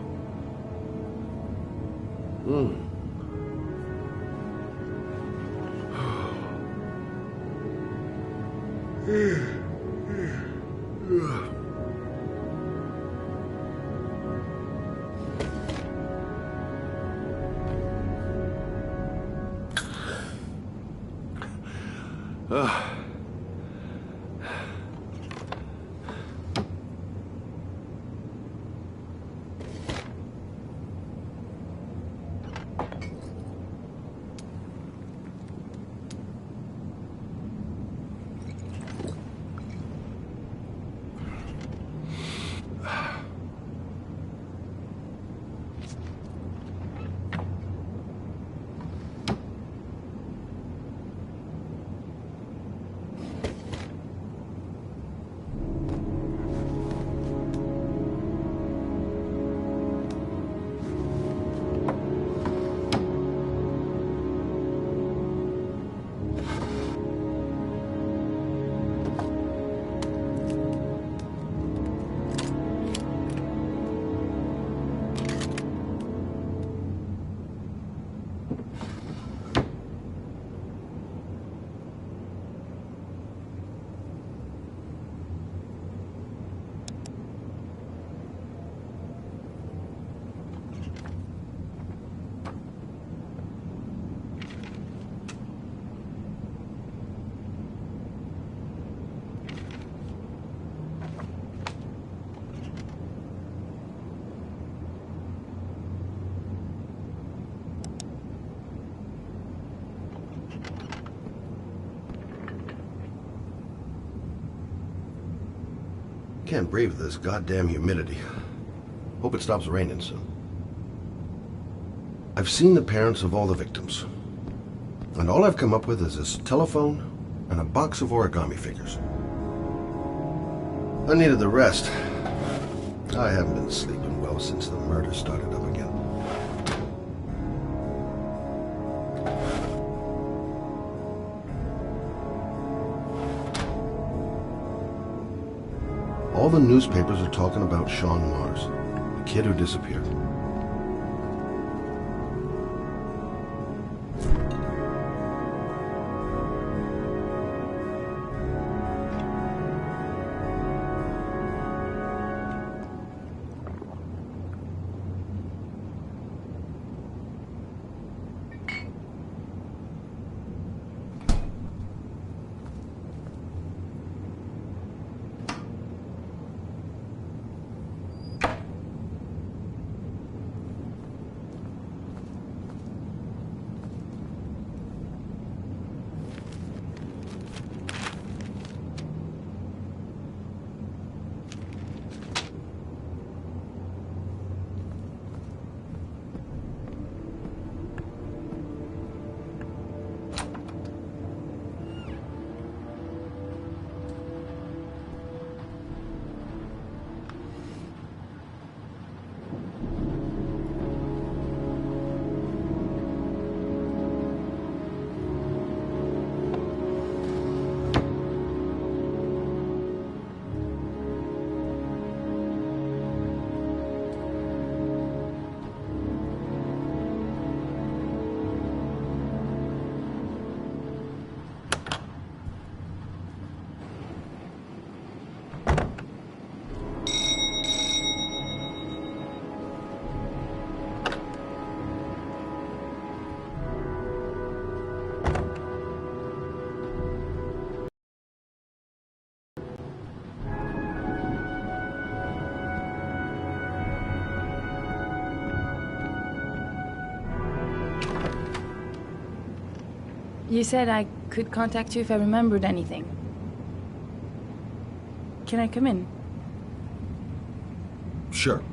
S11: Can't breathe this goddamn humidity. Hope it stops raining soon. I've seen the parents of all the victims. And all I've come up with is this telephone and a box of origami figures. I needed the rest. I haven't been sleeping well since the murder started up again. All the newspapers are talking about Sean Mars, the kid who disappeared.
S16: You said I could contact you if I remembered anything. Can I come in?
S11: Sure.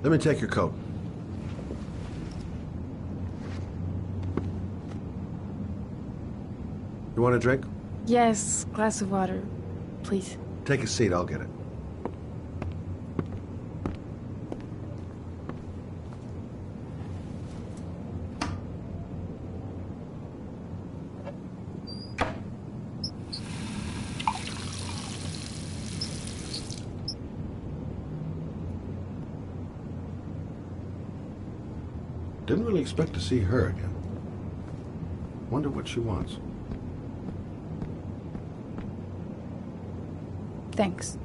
S11: Let me take your coat. You want a drink?
S16: Yes, glass of water, please.
S11: Take a seat, I'll get it. Didn't really expect to see her again. Wonder what she wants.
S16: Thanks.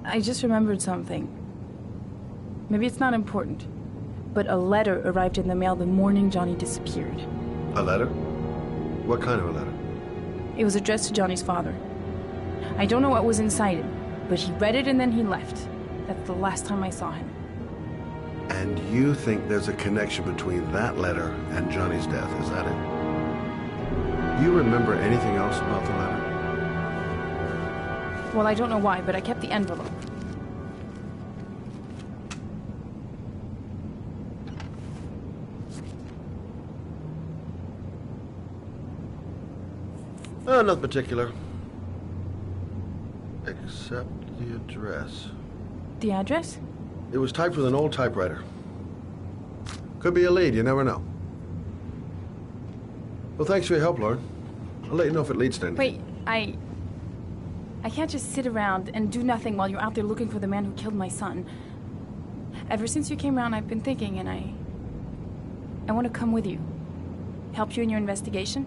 S16: I just remembered something. Maybe it's not important, but a letter arrived in the mail the morning Johnny disappeared.
S11: A letter? What kind of a letter?
S16: It was addressed to Johnny's father. I don't know what was inside it, but he read it and then he left. That's the last time I saw him.
S11: And you think there's a connection between that letter and Johnny's death, is that it? You remember anything else about the letter?
S16: Well, I don't know why, but I kept the envelope.
S11: Nothing particular. Except the address.
S16: The address?
S11: It was typed with an old typewriter. Could be a lead, you never know. Well, thanks for your help, Lauren. I'll let you know if it leads to anything.
S16: Wait, I can't just sit around and do nothing while you're out there looking for the man who killed my son. Ever since you came around, I've been thinking, and I want to come with you. Help you in your investigation.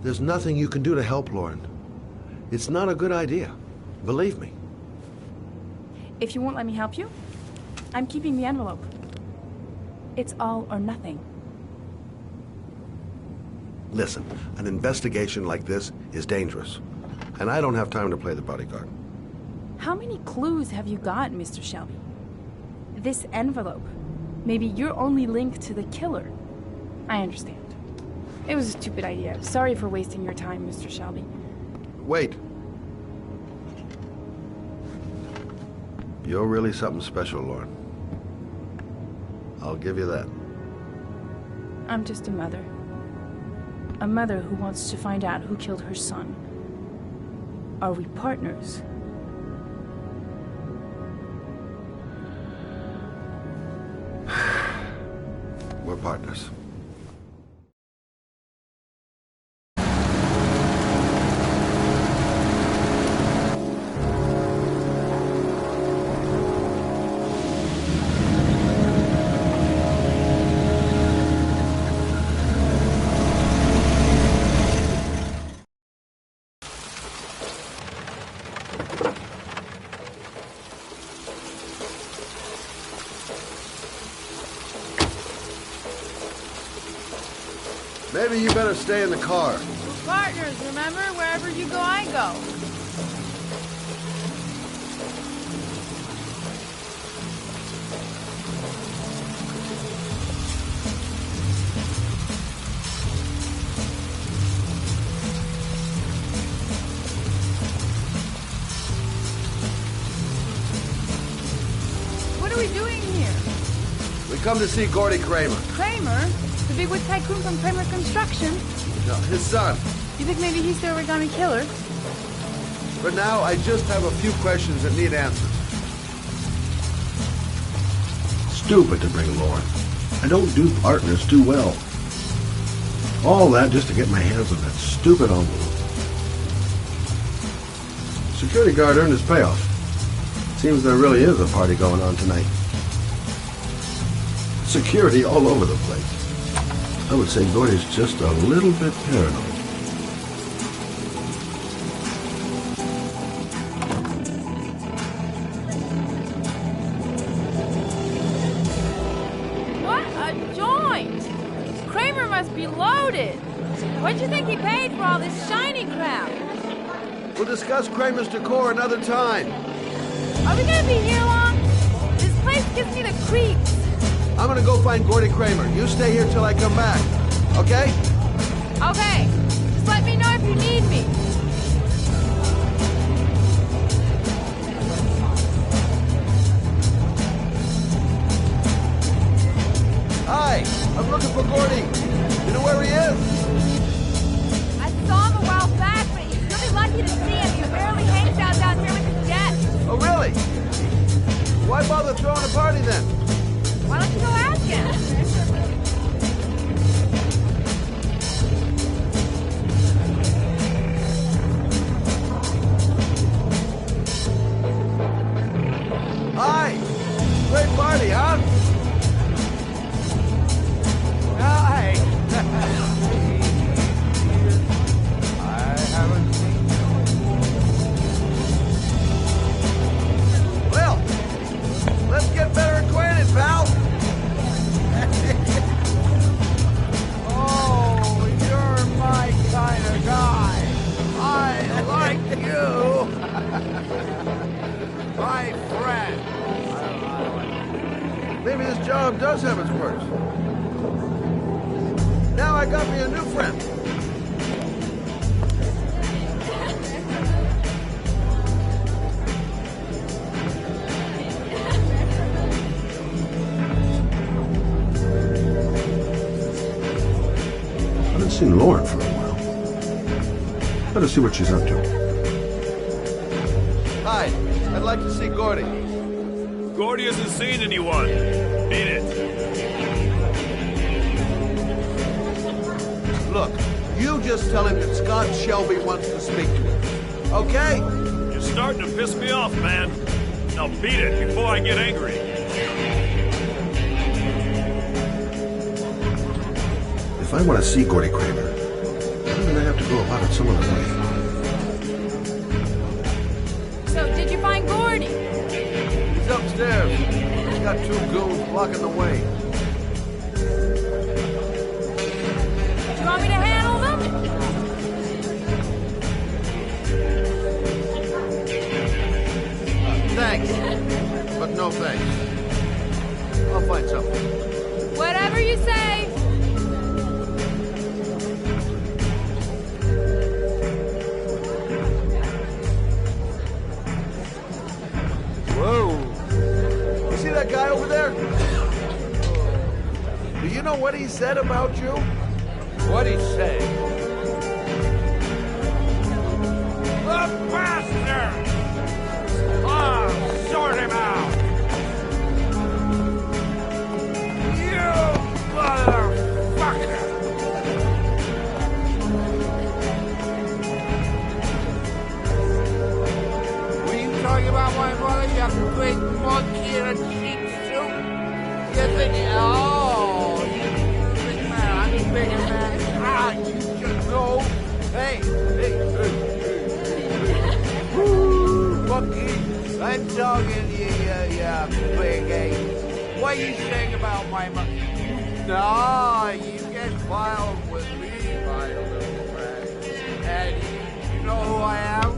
S11: There's nothing you can do to help, Lauren. It's not a good idea. Believe me.
S16: If you won't let me help you, I'm keeping the envelope. It's all or nothing.
S11: Listen, an investigation like this is dangerous. And I don't have time to play the bodyguard.
S16: How many clues have you got, Mr. Shelby? This envelope. Maybe your only link to the killer. I understand. It was a stupid idea. Sorry for wasting your time, Mr. Shelby.
S11: Wait. You're really something special, Lauren. I'll give you that.
S16: I'm just a mother. A mother who wants to find out who killed her son. Are we partners?
S11: We're partners. Maybe you better stay in the car.
S16: We're partners, remember? Wherever you go, I go. What are we doing here?
S11: We come to see Gordy Kramer.
S16: Kramer? The bigwig tycoon from Kramer Construction?
S11: No, his son.
S16: You think maybe he's the origami killer?
S11: For now, I just have a few questions that need answers. Stupid to bring Lauren. I don't do partners too well. All that just to get my hands on that stupid envelope. Security guard earned his payoff. Seems there really is a party going on tonight. Security all over the place. I would say Gordy's just a little bit paranoid.
S16: must be loaded. What'd you think he paid for all this shiny crap?
S11: We'll discuss Kramer's decor another time.
S16: Are we gonna be here long? This place gives me the creeps.
S11: I'm gonna go find Gordy Kramer. You stay here till I come back. Okay?
S16: Okay. Just let me know if you need me.
S11: Hi, I'm looking for Gordy. You know where he is?
S16: I saw him a while back, but you'll be lucky to see him. He barely hangs out down here with his desk.
S11: Oh, really? Why bother throwing a party then?
S16: Why don't you go ask him?
S11: Hi! Great party, huh? Hi! I haven't seen you. Well, let's get better acquainted, pal. Oh, you're my kind of guy. I like you. My friend. Maybe this job does have its perks. Now I got me a new friend.
S17: I haven't seen Lauren for a while. Better see what she's up to.
S11: Hi, I'd like to see Gordy.
S18: Gordy hasn't seen anyone. Beat it.
S11: Look, you just tell him that Scott Shelby wants to speak to him. Okay?
S18: You're starting to piss me off, man. Now beat it before I get angry.
S17: If I want to see Gordy Kramer, I'm going to have to go about it some other way.
S16: So, did you find Gordy?
S11: He's upstairs. He's got two goons blocking the way.
S16: Do you want me to handle them?
S11: Thanks. But no thanks. I'll find something.
S16: Whatever you say.
S11: Whoa. You see that guy over there? Do you know what he said about you? What'd he say?
S18: The bastard! I'll sort him out! You motherfucker!
S19: Were you talking about my mother, you great monkey in a cheap suit? You think, oh, you big man, I'm a bigger man. Ah, you just know. Hey, Woo, monkey, I'm talking to you, big ape. What are you saying about my mother? No, you get wild with me, my little friend. And you know who I am?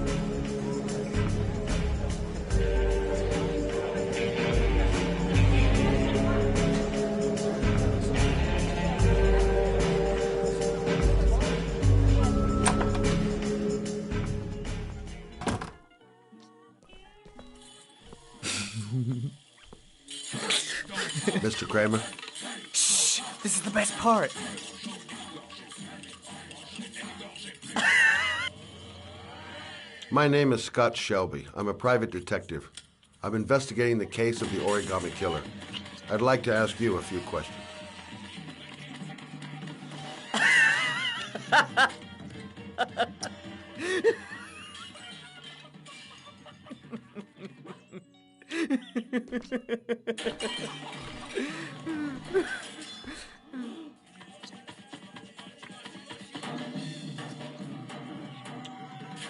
S11: Mr. Kramer?
S19: Shh, this is the best part.
S11: My name is Scott Shelby. I'm a private detective. I'm investigating the case of the Origami Killer. I'd like to ask you a few questions.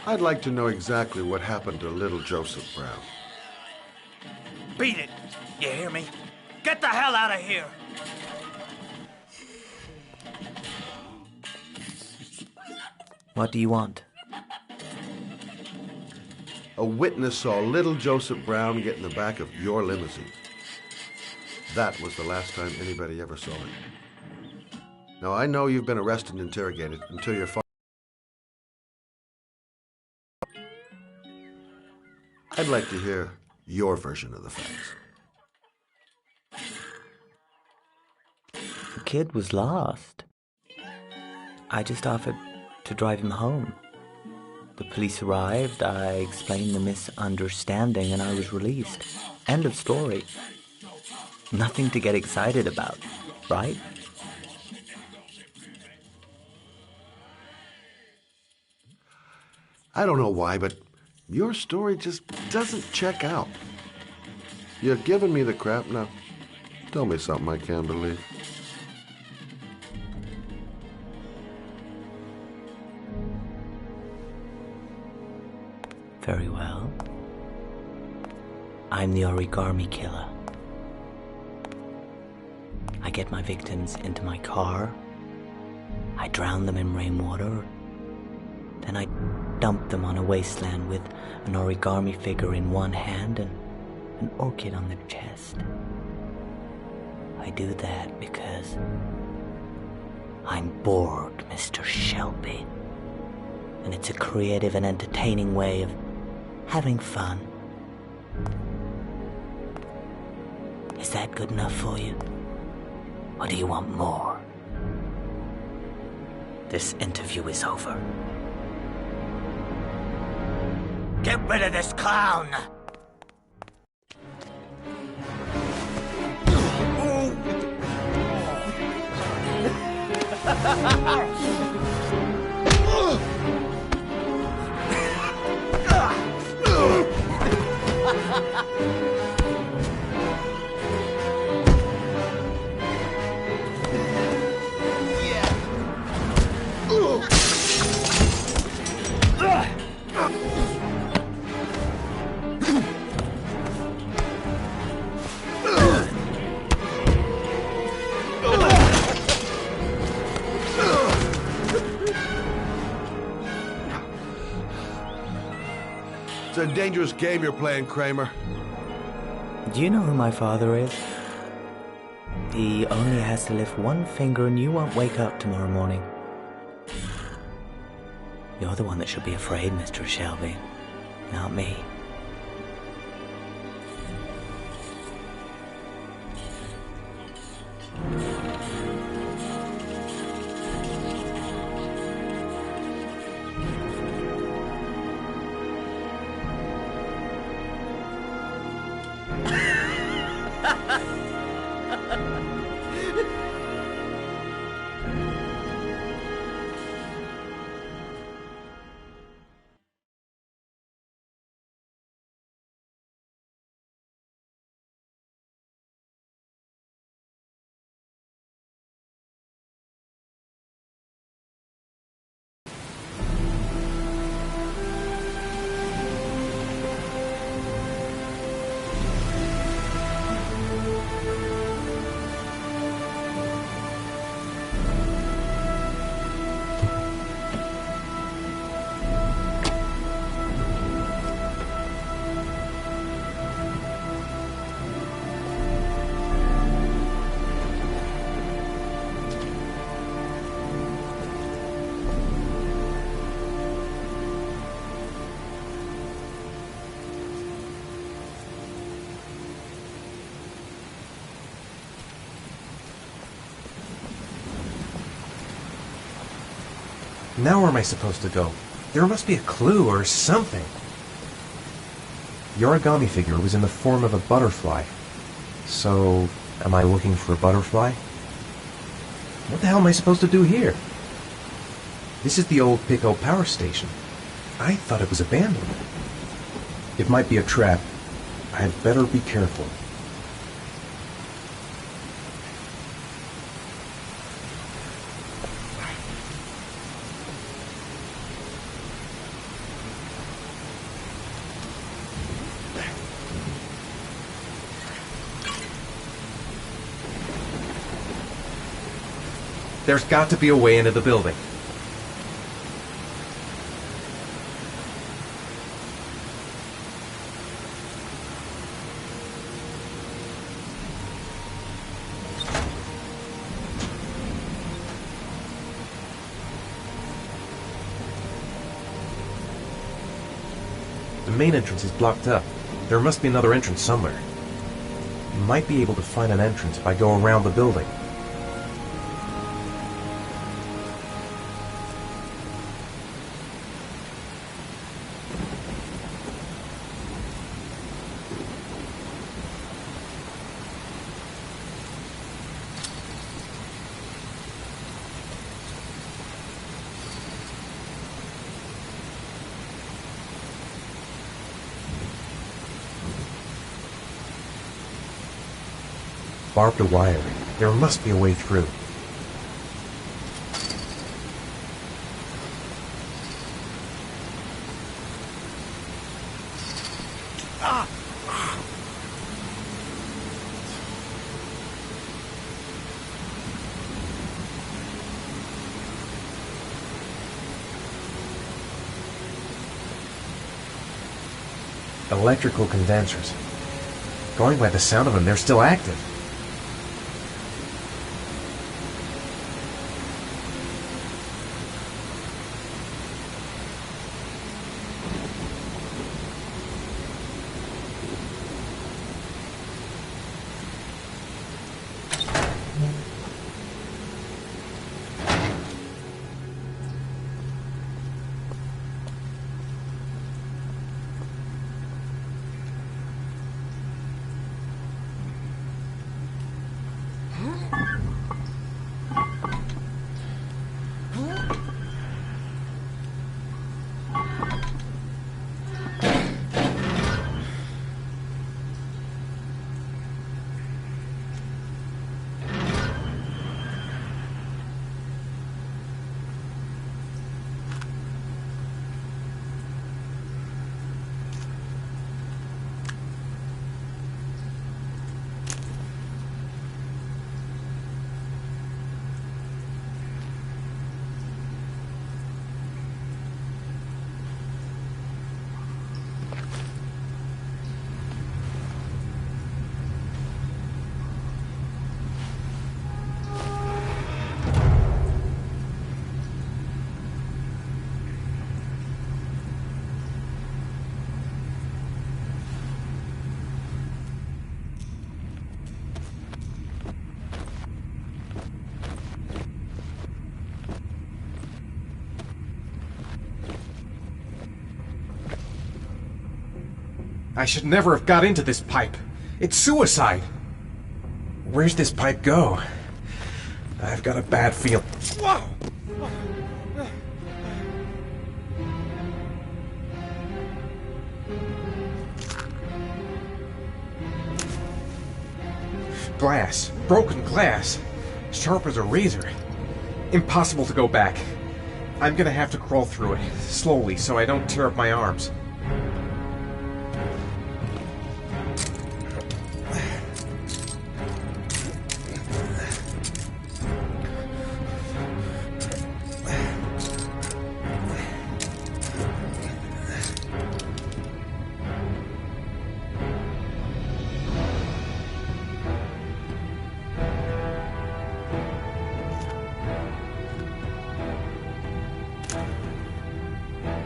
S11: I'd like to know exactly what happened to little Joseph Brown.
S9: Beat it! You hear me? Get the hell out of here!
S20: What do you want?
S11: A witness saw little Joseph Brown get in the back of your limousine. That was the last time anybody ever saw it. Now, I know you've been arrested and interrogated until your father... I'd like to hear your version of the facts.
S20: The kid was lost. I just offered to drive him home. The police arrived, I explained the misunderstanding, and I was released. End of story. Nothing to get excited about, right?
S11: I don't know why, but your story just doesn't check out. You're giving me the crap now. Tell me something I can't believe.
S20: Very well. I'm the origami killer. I get my victims into my car. I drown them in rainwater. Then I dump them on a wasteland with an origami figure in one hand and an orchid on their chest. I do that because I'm bored, Mr. Shelby. And it's a creative and entertaining way of having fun. Is that good enough for you? Or do you want more? This interview is over. Get rid of this clown!
S11: It's a dangerous game you're playing, Kramer.
S20: Do you know who my father is? He only has to lift one finger and you won't wake up tomorrow morning. You're the one that should be afraid, Mr. Shelby, not me.
S2: Now where am I supposed to go? There must be a clue or something. The origami figure was in the form of a butterfly. So, am I looking for a butterfly? What the hell am I supposed to do here? This is the old Pico power station. I thought it was abandoned. It might be a trap. I'd better be careful. There's got to be a way into the building. main entrance is blocked up. There must be another entrance somewhere. You might be able to find an entrance if I go around the building. Barbed wire. There must be a way through. Electrical condensers. Going by the sound of them, they're still active. I should never have got into this pipe. It's suicide. Where's this pipe go? I've got a bad feel. Whoa! Glass. Broken glass. Sharp as a razor. Impossible to go back. I'm gonna have to crawl through it, slowly, so I don't tear up my arms.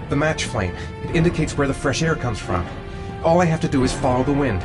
S2: The match flame. It indicates where the fresh air comes from. All I have to do is follow the wind.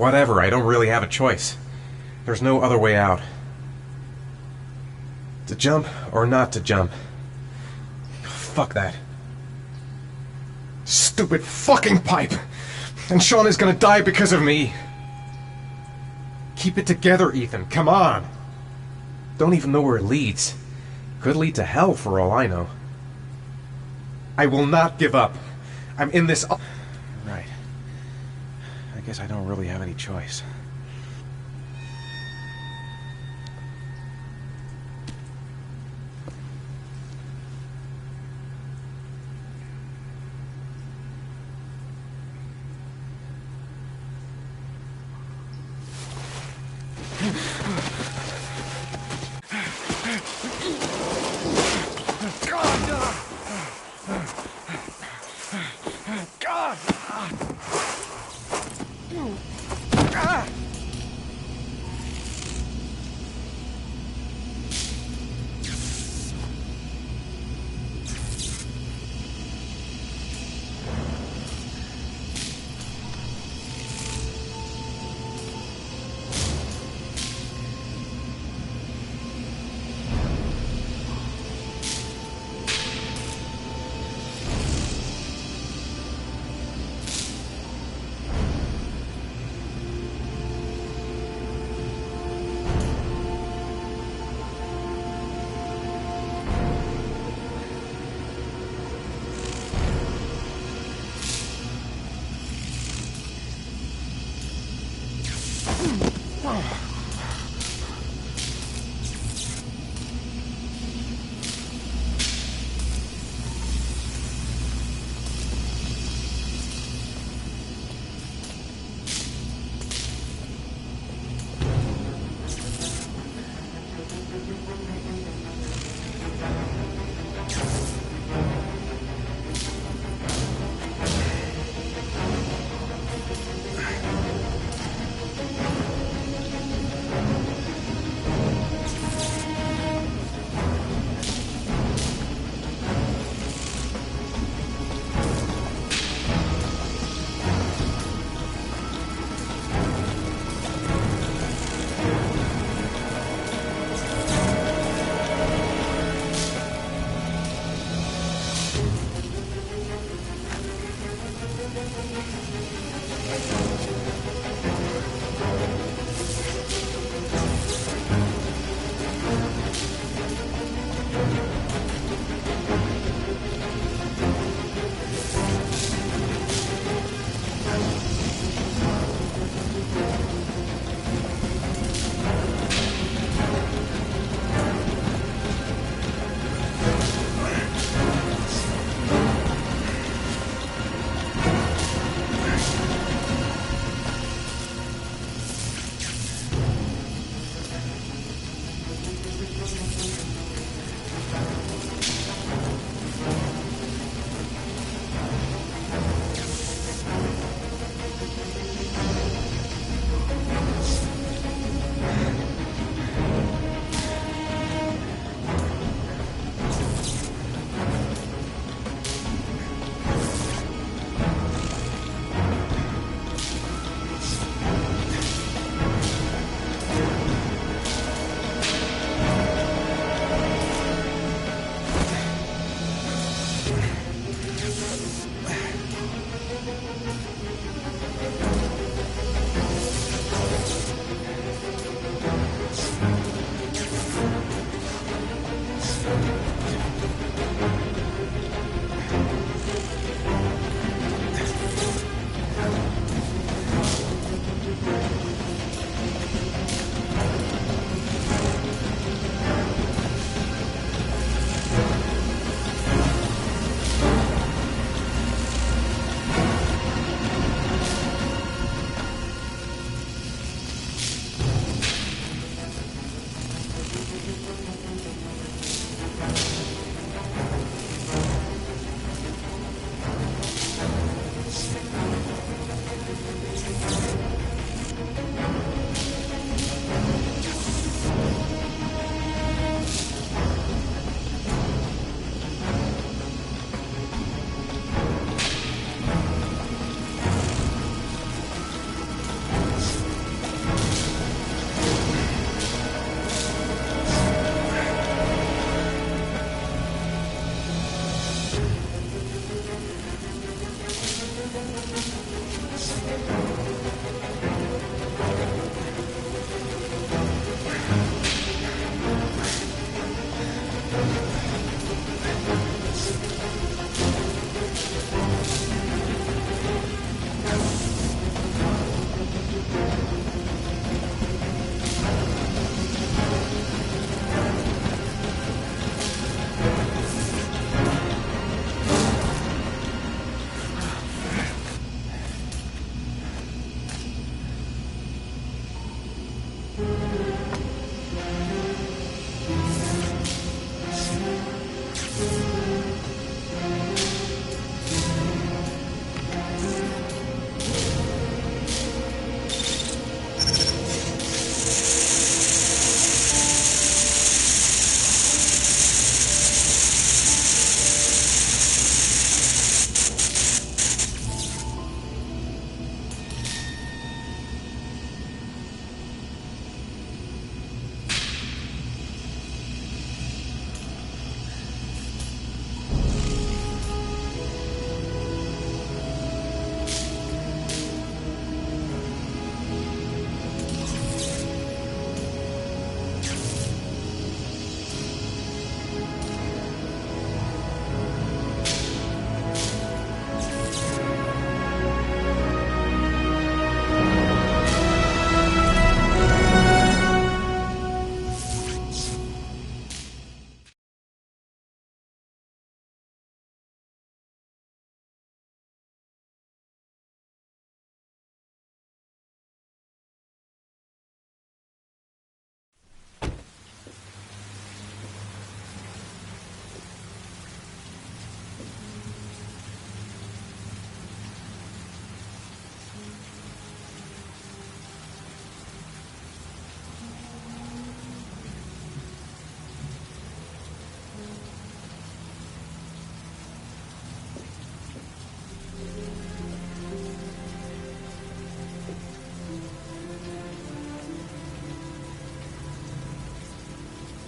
S2: Whatever, I don't really have a choice. There's no other way out. To jump or not to jump? Fuck that. Stupid fucking pipe! And Sean is gonna die because of me! Keep it together, Ethan, come on! Don't even know where it leads. Could lead to hell for all I know. I will not give up. I'm in this... Right. I guess I don't really have any choice.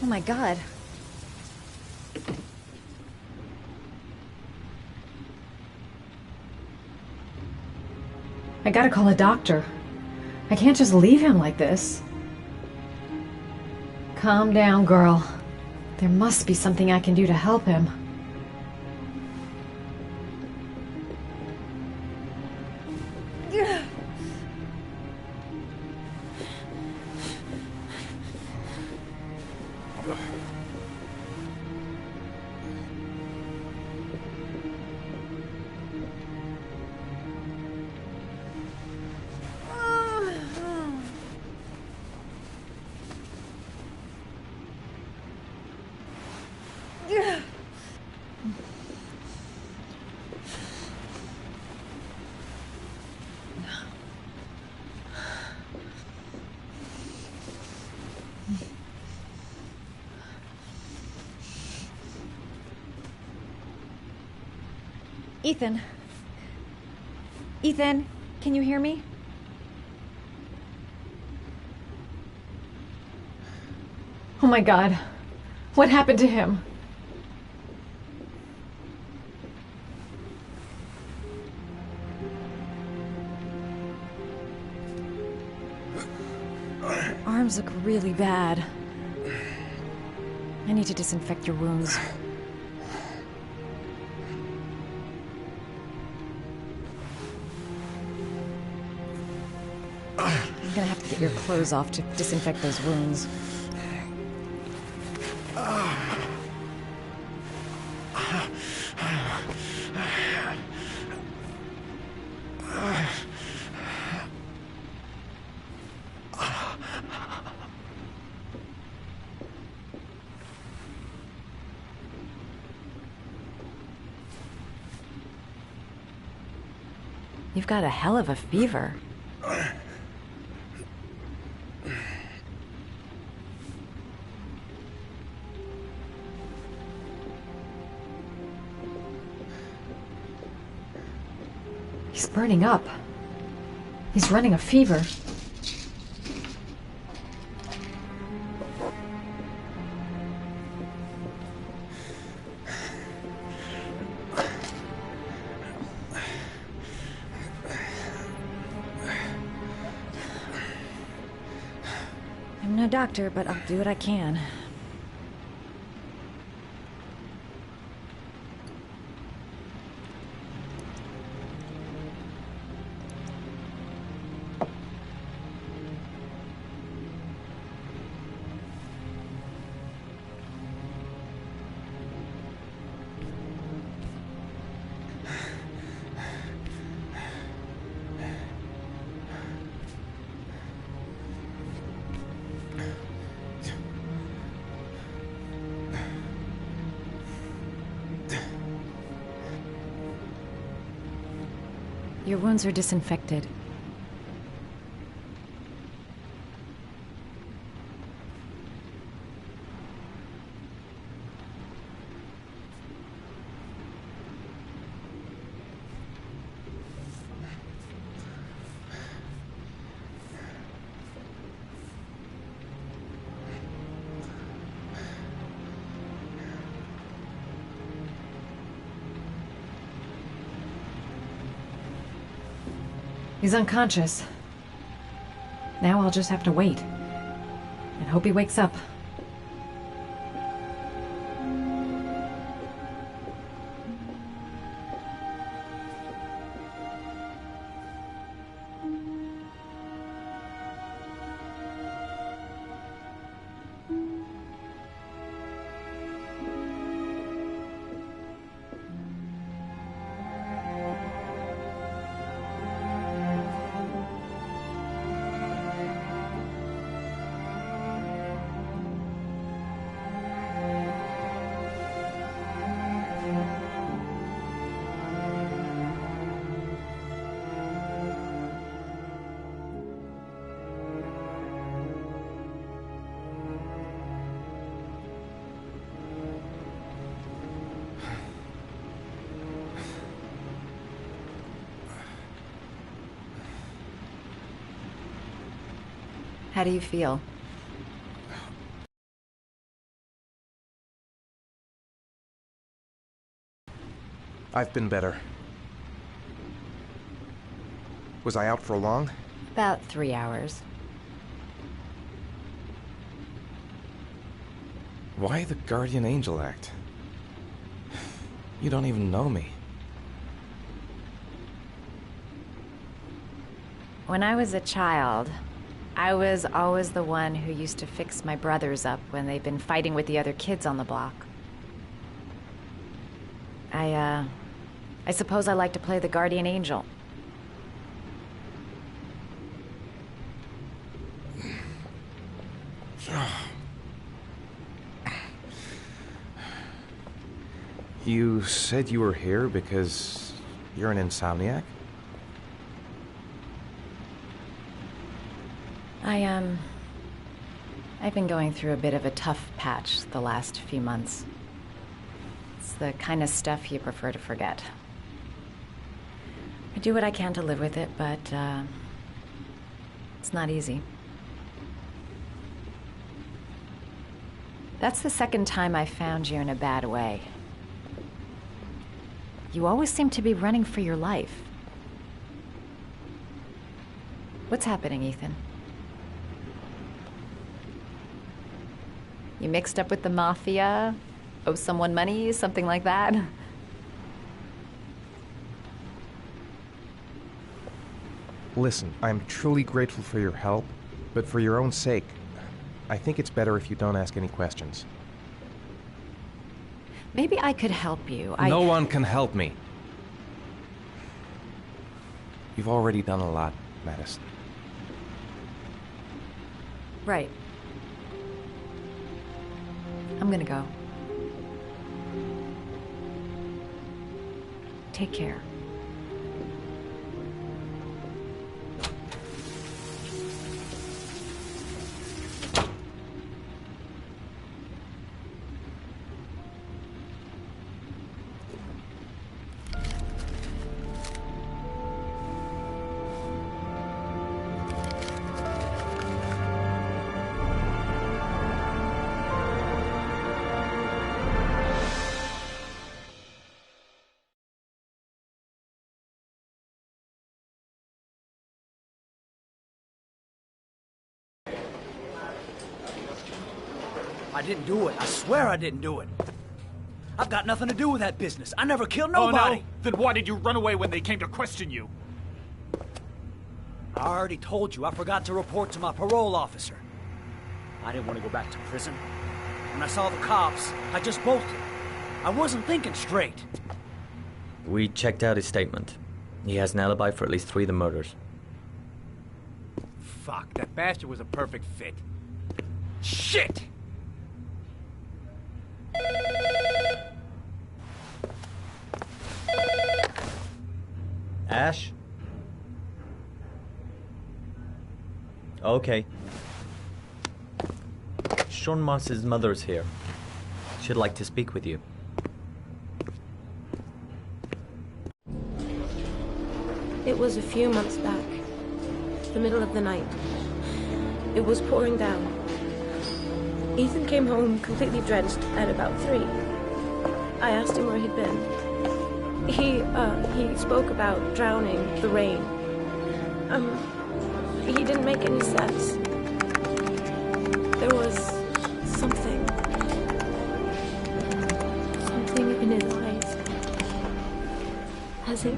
S1: Oh my god. I gotta call a doctor. I can't just leave him like this. Calm down, girl. There must be something I can do to help him. Ethan. Ethan, can you hear me? Oh my god. What happened to him? Arms look really bad. I need to disinfect your wounds. I'm gonna have to get your clothes off to disinfect those wounds. You've got a hell of a fever. He's burning up. He's running a fever. I'm no doctor, but I'll do what I can. Your wounds are disinfected. He's unconscious. Now I'll just have to wait and hope he wakes up. How do you feel?
S2: I've been better. Was I out for long?
S1: About 3 hours.
S2: Why the Guardian Angel act? You don't even know me.
S1: When I was a child, I was always the one who used to fix my brothers up when they'd been fighting with the other kids on the block. I suppose I like to play the Guardian Angel.
S2: You said you were here because you're an insomniac?
S1: I've been going through a bit of a tough patch the last few months. It's the kind of stuff you prefer to forget. I do what I can to live with it, but, it's not easy. That's the second time I found you in a bad way. You always seem to be running for your life. What's happening, Ethan? You mixed up with the mafia? Owe someone money? Something like that?
S2: Listen, I'm truly grateful for your help, but for your own sake, I think it's better if you don't ask any questions.
S1: Maybe I could help you.
S2: No one can help me. You've already done a lot, Madison.
S1: Right. I'm gonna go. Take care.
S9: I didn't do it. I swear I didn't do it. I've got nothing to do with that business. I never killed nobody.
S10: Oh, no? Then why did you run away when they came to question you?
S9: I already told you I forgot to report to my parole officer. I didn't want to go back to prison. When I saw the cops, I just bolted. I wasn't thinking straight.
S6: We checked out his statement. He has an alibi for at least 3 of the murders.
S7: Fuck, that bastard was a perfect fit. Shit!
S6: Ash? Okay. Sean Moss's mother's here. She'd like to speak with you.
S21: It was a few months back. The middle of the night. It was pouring down. Ethan came home completely drenched at about 3. I asked him where he'd been. He spoke about drowning, the rain. He didn't make any sense. There was something in his eyes. As if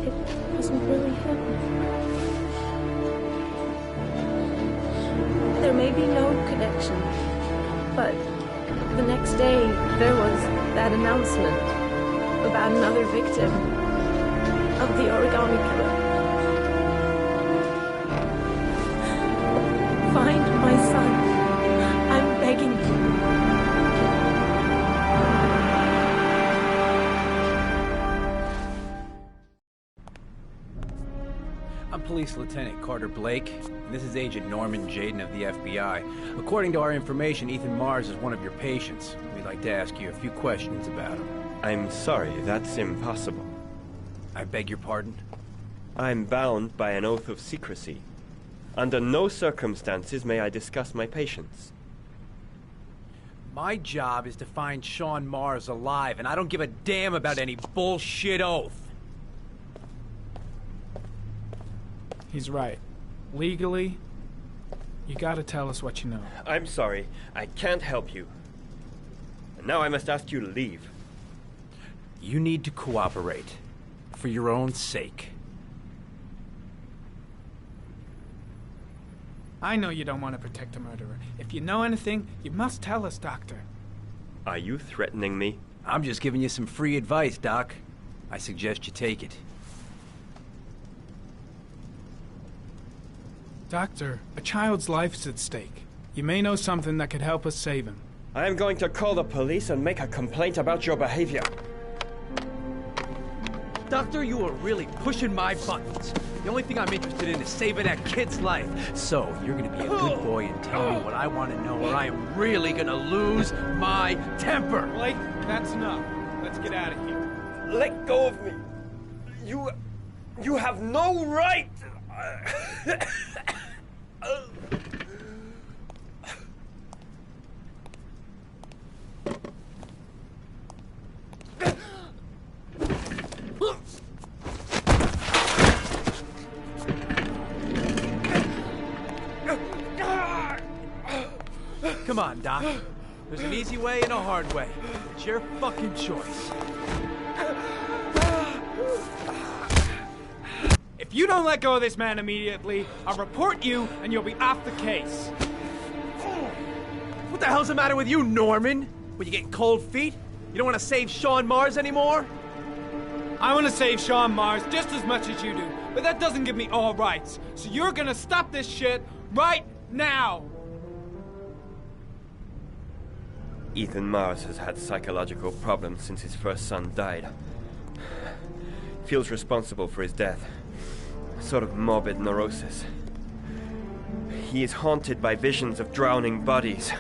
S21: it wasn't really him. There may be no connection, but the next day there was that announcement about another victim of the origami killer. Find my son. I'm begging you.
S7: I'm Police Lieutenant Carter Blake, and this is Agent Norman Jaden of the FBI. According to our information, Ethan Mars is one of your patients. We'd like to ask you a few questions about him.
S22: I'm sorry, that's impossible.
S7: I beg your pardon?
S22: I'm bound by an oath of secrecy. Under no circumstances may I discuss my patients.
S7: My job is to find Sean Mars alive, and I don't give a damn about any bullshit oath.
S5: He's right. Legally, you gotta tell us what you know.
S22: I'm sorry. I can't help you. And now I must ask you to leave.
S7: You need to cooperate. For your own sake.
S5: I know you don't want to protect a murderer. If you know anything, you must tell us, Doctor.
S22: Are you threatening me?
S7: I'm just giving you some free advice, Doc. I suggest you take it.
S5: Doctor, a child's life's at stake. You may know something that could help us save him.
S22: I am going to call the police and make a complaint about your behavior.
S7: Doctor, you are really pushing my buttons. The only thing I'm interested in is saving that kid's life. So, you're gonna be a good boy and tell me what I want to know, or I am really gonna lose my temper.
S5: Blake, that's enough. Let's get out of here.
S22: Let go of me. You have no right.
S7: Come on, Doc. There's an easy way and a hard way. It's your fucking choice.
S5: If you don't let go of this man immediately, I'll report you and you'll be off the case.
S7: What the hell's the matter with you, Norman? When you get cold feet? You don't want to save Sean Mars anymore?
S5: I want to save Sean Mars just as much as you do, but that doesn't give me all rights. So you're gonna stop this shit right now!
S22: Ethan Mars has had psychological problems since his first son died. Feels responsible for his death. A sort of morbid neurosis. He is haunted by visions of drowning bodies.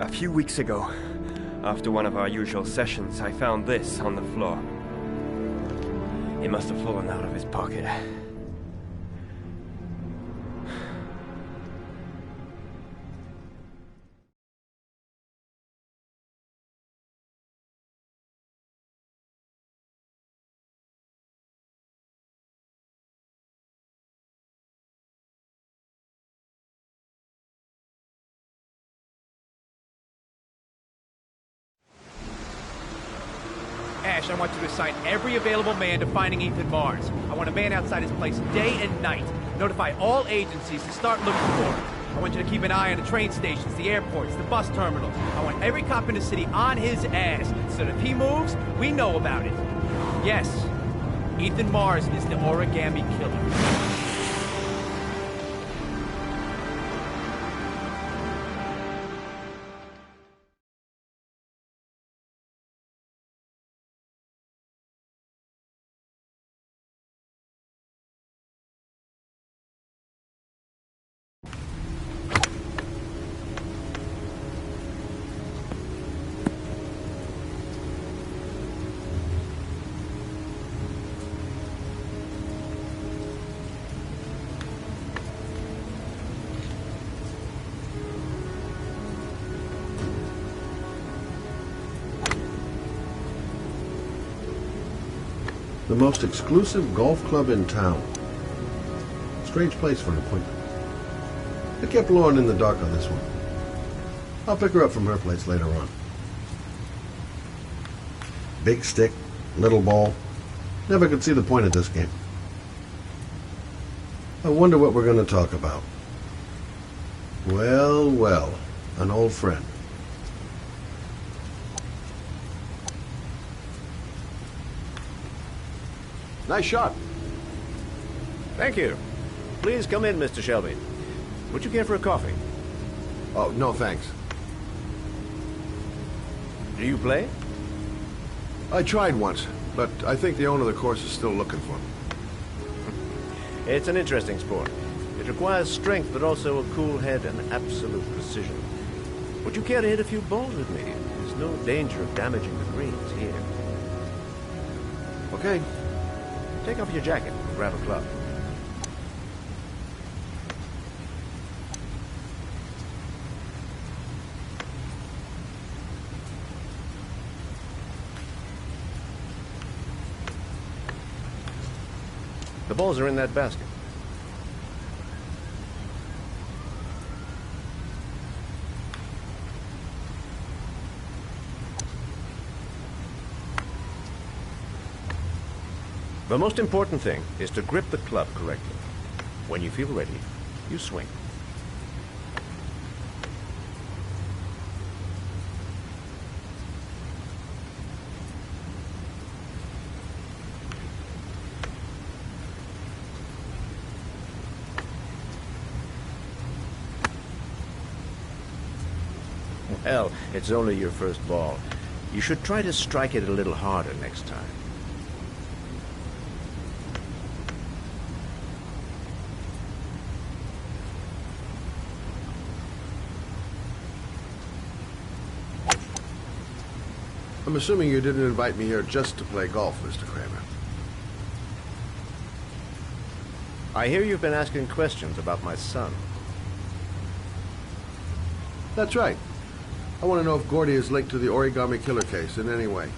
S22: A few weeks ago, after one of our usual sessions, I found this on the floor. It must have fallen out of his pocket.
S7: Ash, I want you to assign every available man to finding Ethan Mars. I want a man outside his place day and night. Notify all agencies to start looking for him. I want you to keep an eye on the train stations, the airports, the bus terminals. I want every cop in the city on his ass, so that if he moves, we know about it. Yes, Ethan Mars is the Origami Killer.
S17: The most exclusive golf club in town. Strange place for an appointment. I kept Lauren in the dark on this one. I'll pick her up from her place later on. Big stick, little ball. Never could see the point of this game. I wonder what we're going to talk about. Well, well, an old friend.
S11: Nice shot.
S19: Thank you. Please come in, Mr. Shelby. Would you care for a coffee?
S11: Oh, no thanks.
S19: Do you play?
S11: I tried once, but I think the owner of the course is still looking for me.
S19: It's an interesting sport. It requires strength, but also a cool head and absolute precision. Would you care to hit a few balls with me? There's no danger of damaging the greens here.
S11: Okay.
S19: Take off your jacket and grab a club.
S4: balls are in that basket. The most important thing is to grip the club correctly. When you feel ready, you swing. Well, it's only your first ball. You should try to strike it a little harder next time.
S17: I'm assuming you didn't invite me here just to play golf, Mr. Kramer.
S4: I hear you've been asking questions about my son.
S17: That's right. I want to know if Gordy is linked to the Origami Killer case in any way.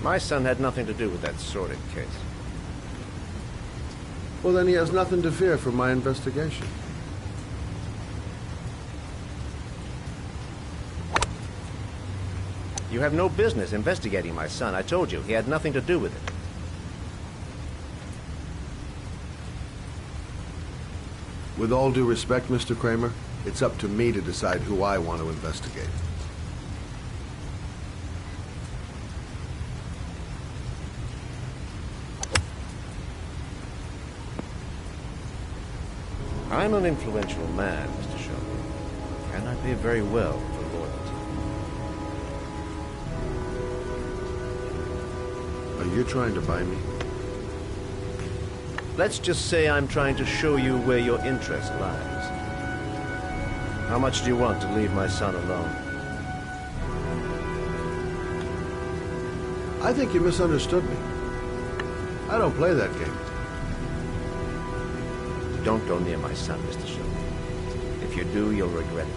S4: My son had nothing to do with that sordid case.
S17: Well, then he has nothing to fear from my investigation.
S4: You have no business investigating my son. I told you, he had nothing to do with it.
S17: With all due respect, Mr. Kramer, it's up to me to decide who I want to investigate.
S4: I'm an influential man, Mr. Shelby, and I pay very well for loyalty.
S17: Are you trying to buy me?
S4: Let's just say I'm trying to show you where your interest lies. How much do you want to leave my son alone?
S17: I think you misunderstood me. I don't play that game.
S4: Don't go near my son, Mr. Shelby. If you do, you'll regret it.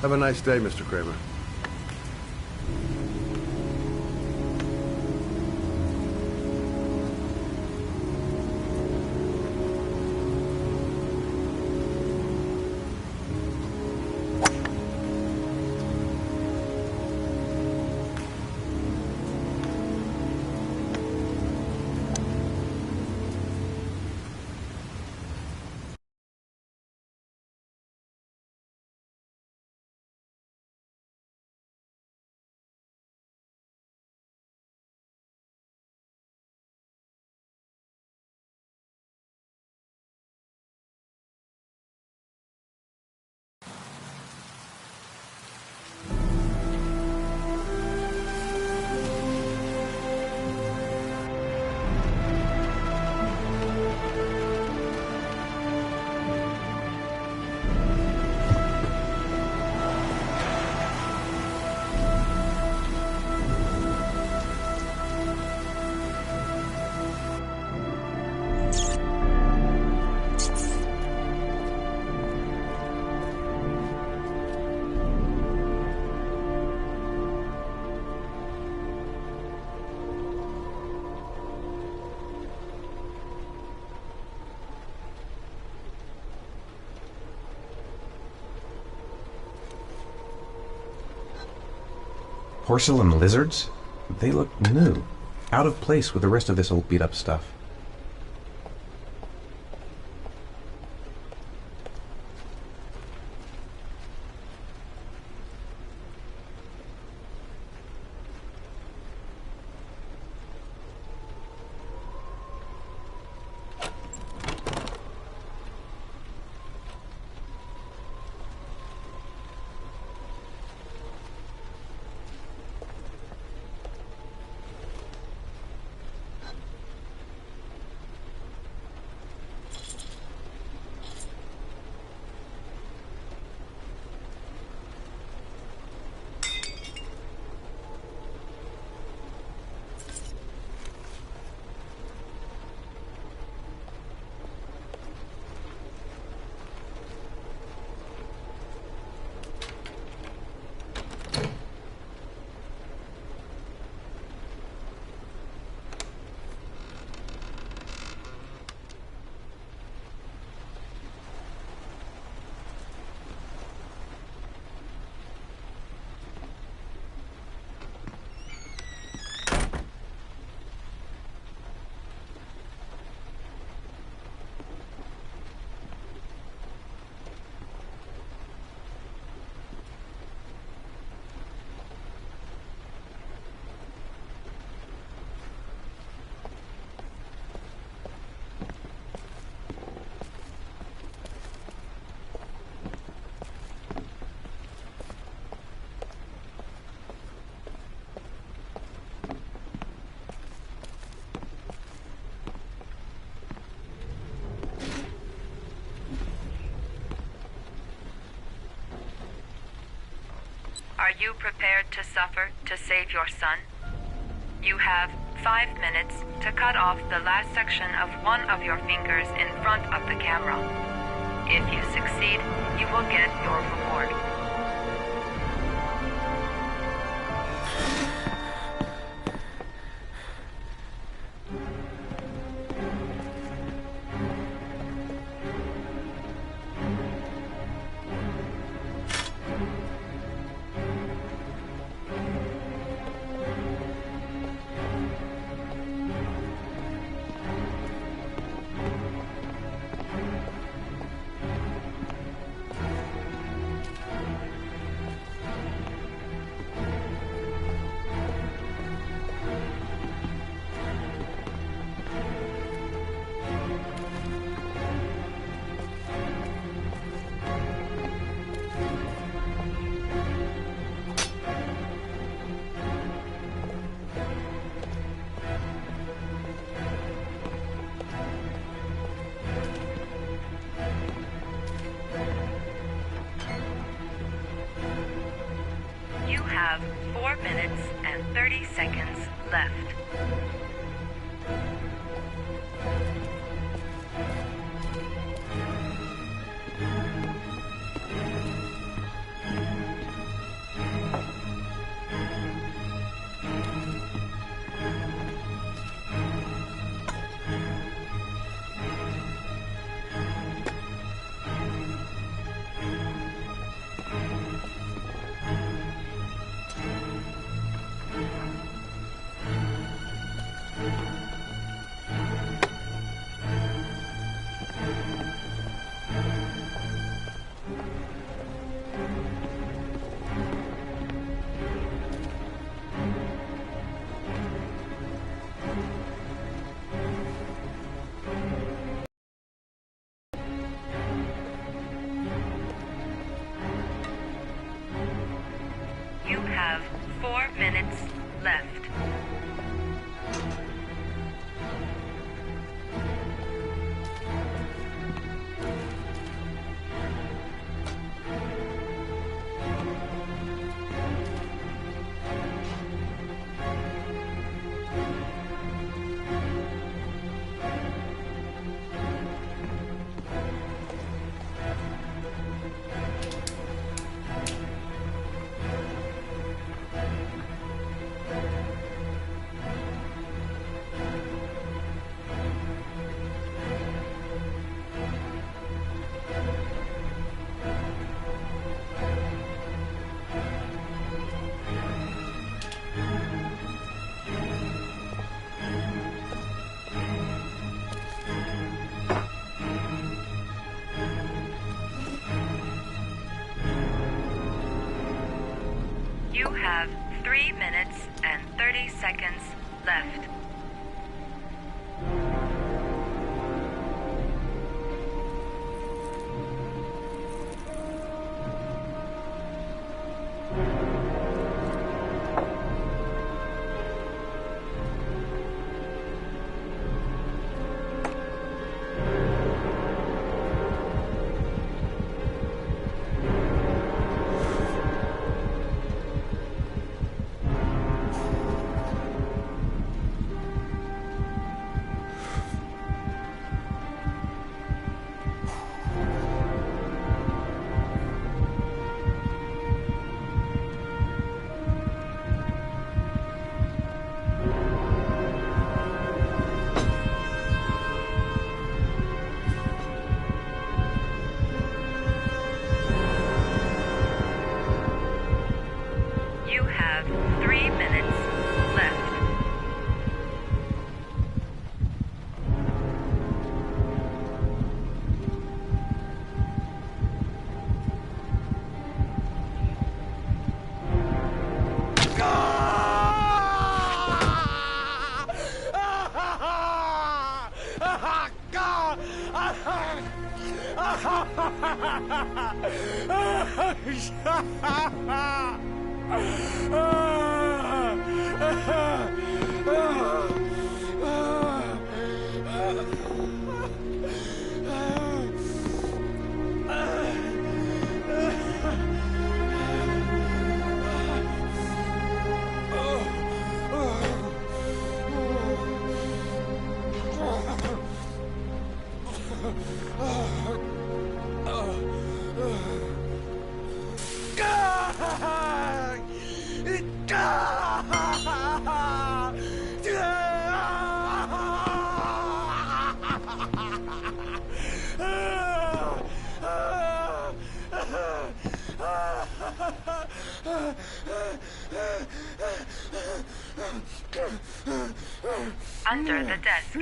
S17: Have a nice day, Mr. Kramer.
S2: Porcelain lizards? They look new. Out of place with the rest of this old beat-up stuff.
S13: Are you prepared to suffer to save your son? You have 5 minutes to cut off the last section of one of your fingers in front of the camera. If you succeed, you will get your reward. You have 4 minutes and 30 seconds left. You have 4 minutes left. You have 3 minutes and 30 seconds left. You have 3 minutes left. under the desk.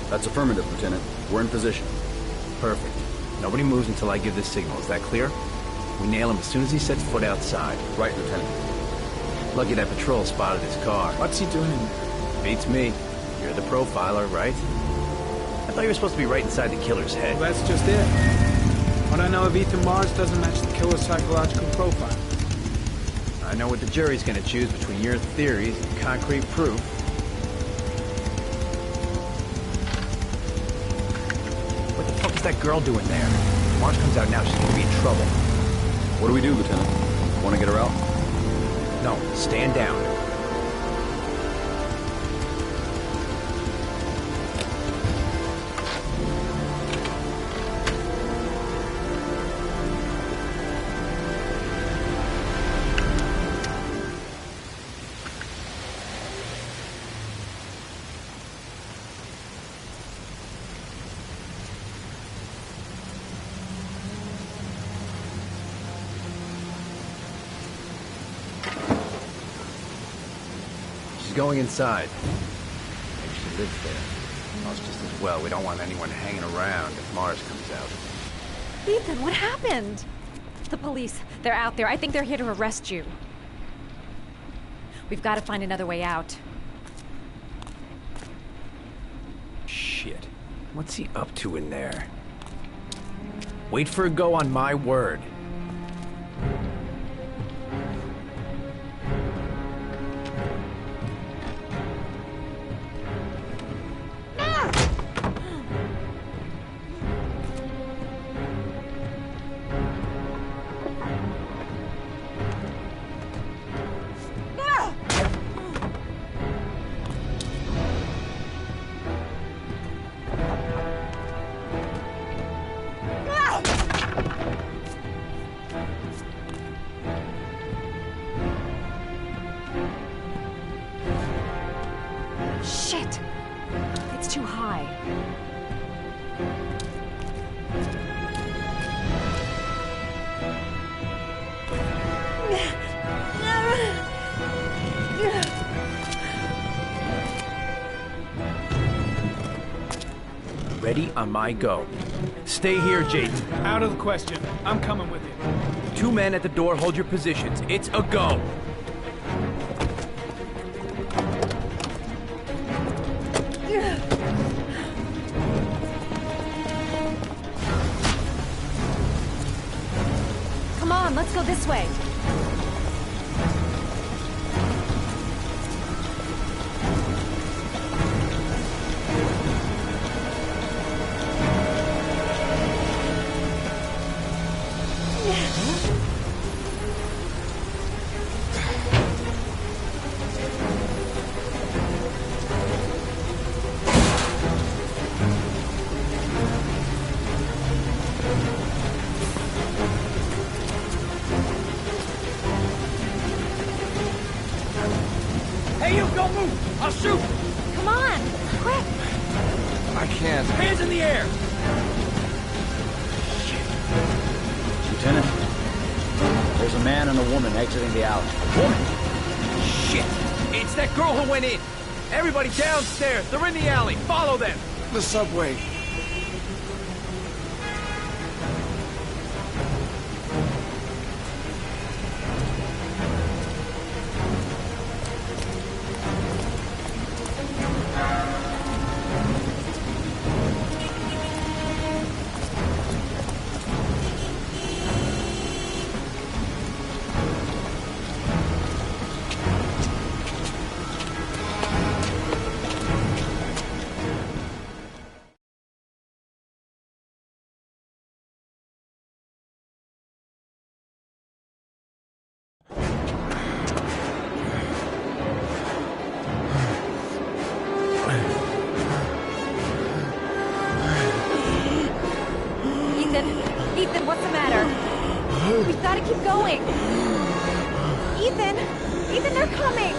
S8: That's affirmative, Lieutenant. We're in position.
S7: Perfect. Nobody moves until I give the signal. Is that clear? We nail him as soon as he sets foot outside.
S8: Right, Lieutenant.
S7: Lucky that patrol spotted his car.
S5: What's he doing in there?
S7: Beats me. You're the profiler, right? I thought you were supposed to be right inside the killer's head.
S5: Well, that's just it. What I know of Ethan Mars doesn't match the killer's psychological profile.
S7: I know what the jury's gonna choose between your theories and concrete proof. What the fuck is that girl doing there? If Mars comes out now, she's gonna be in trouble.
S8: What do we do, Lieutenant? Want to get her out?
S7: No, stand down. Going inside. Maybe she lives there. Well, it's just as well. We don't want anyone hanging around if Mars comes out.
S1: Ethan, what happened? The police. They're out there. I think they're here to arrest you. We've got to find another way out.
S7: Shit. What's he up to in there? Wait for a go on my word.
S1: Shit! It's too high.
S7: Ready on my go. Stay here, Jaden.
S5: Out of the question. I'm coming with you.
S7: 2 men at the door, hold your positions. It's a go.
S1: Come on, let's go this way.
S3: can't.
S9: Hands in the air!
S8: Lieutenant, there's a man and a woman exiting the alley.
S7: Woman? Shit! It's that girl who went in! Everybody downstairs! They're in the alley! Follow them!
S11: The subway.
S1: Ethan, what's the matter? We've got to keep going. Ethan, they're coming.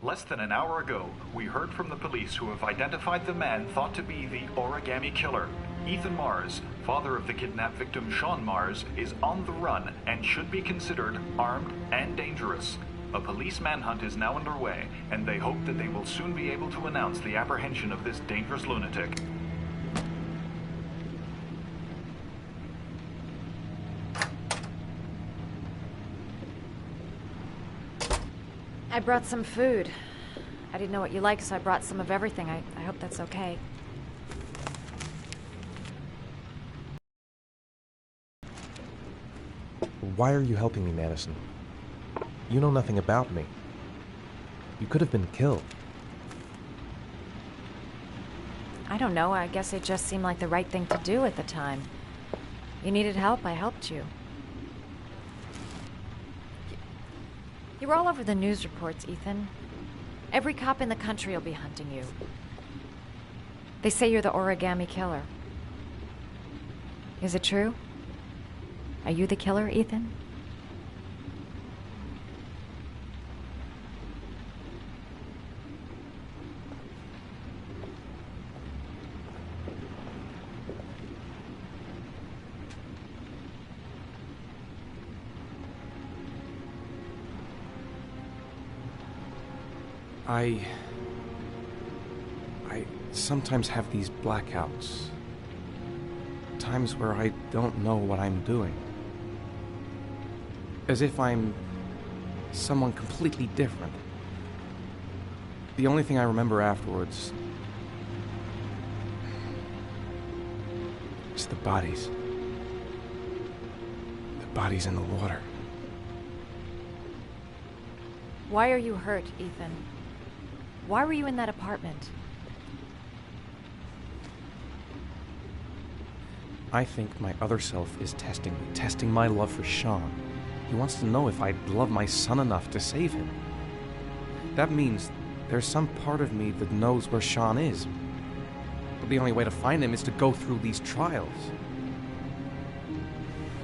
S10: Less than an hour ago, we heard from the police who have identified the man thought to be the Origami Killer. Ethan Mars, father of the kidnapped victim Sean Mars, is on the run and should be considered armed and dangerous. A police manhunt is now underway, and they hope that they will soon be able to announce the apprehension of this dangerous lunatic.
S1: I brought some food. I didn't know what you like, so I brought some of everything. I hope that's okay.
S2: Why are you helping me, Madison? You know nothing about me. You could have been killed.
S1: I don't know. I guess it just seemed like the right thing to do at the time. You needed help, I helped you. You were all over the news reports, Ethan. Every cop in the country will be hunting you. They say you're the Origami Killer. Is it true? Are you the killer, Ethan?
S2: I sometimes have these blackouts. Times where I don't know what I'm doing. As if I'm someone completely different. The only thing I remember afterwards is the bodies. The bodies in the water.
S1: Why are you hurt, Ethan? Why were you in that apartment?
S2: I think my other self is testing me, testing my love for Sean. He wants to know if I love my son enough to save him. That means there's some part of me that knows where Sean is. But the only way to find him is to go through these trials.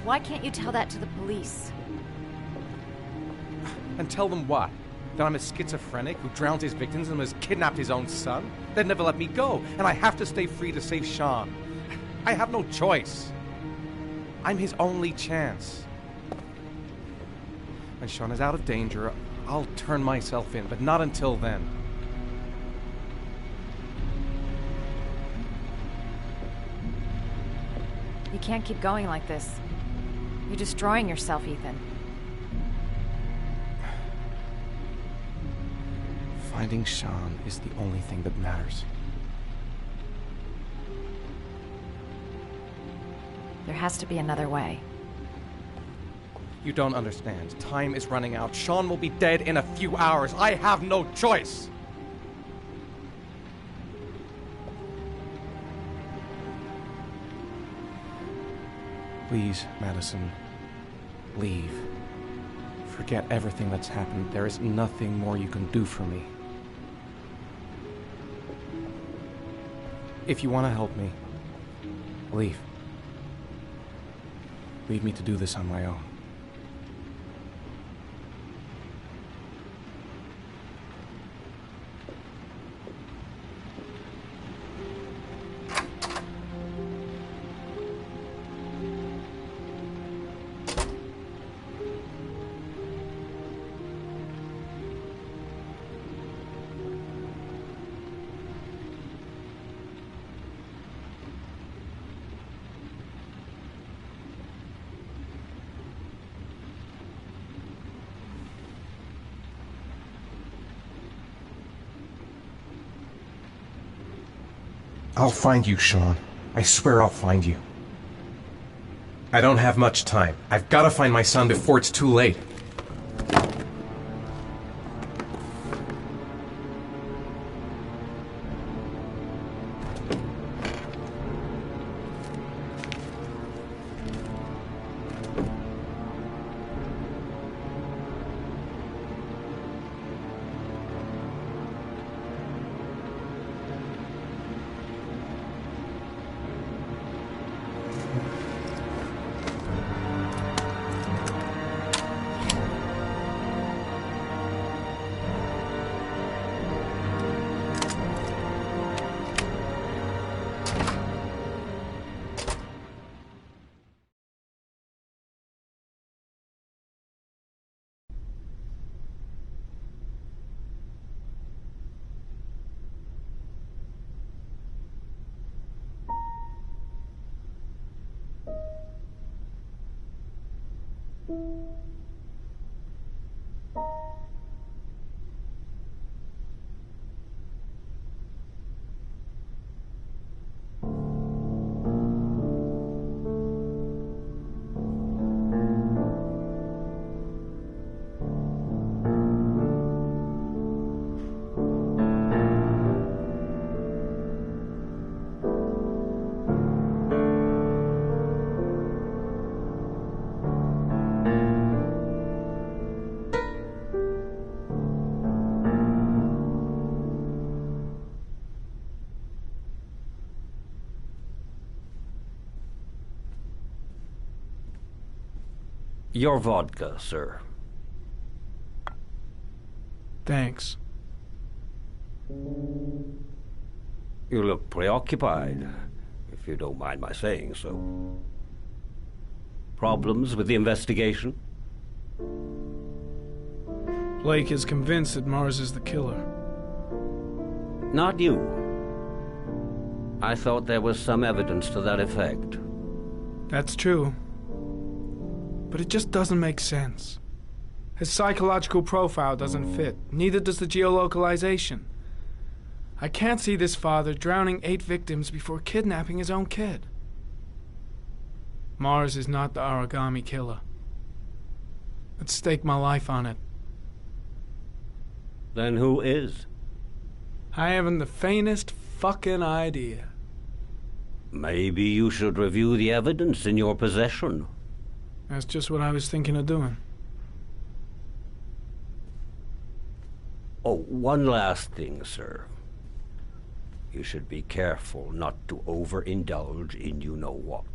S1: Why can't you tell that to the police?
S2: And tell them what? That I'm a schizophrenic who drowned his victims and has kidnapped his own son? They'd never let me go, and I have to stay free to save Sean. I have no choice. I'm his only chance. When Sean is out of danger, I'll turn myself in, but not until then.
S1: You can't keep going like this. You're destroying yourself, Ethan.
S2: Finding Sean is the only thing that matters.
S1: There has to be another way.
S2: You don't understand. Time is running out. Sean will be dead in a few hours. I have no choice. Please, Madison, leave. Forget everything that's happened. There is nothing more you can do for me. If you want to help me, leave. Leave me to do this on my own. I'll find you, Sean. I swear I'll find you. I don't have much time. I've got to find my son before it's too late.
S12: Your vodka, sir.
S5: Thanks.
S12: You look preoccupied, if you don't mind my saying so. Problems with the investigation?
S5: Blake is convinced that Mars is the killer.
S12: Not you. I thought there was some evidence to that effect.
S5: That's true. But it just doesn't make sense. His psychological profile doesn't fit. Neither does the geolocalization. I can't see this father drowning 8 victims before kidnapping his own kid. Mars is not the origami killer. I'd stake my life on it.
S12: Then who is?
S5: I haven't the faintest fucking idea.
S12: Maybe you should review the evidence in your possession.
S5: That's just what I was thinking of doing.
S12: Oh, one last thing, sir. You should be careful not to overindulge in you-know-what.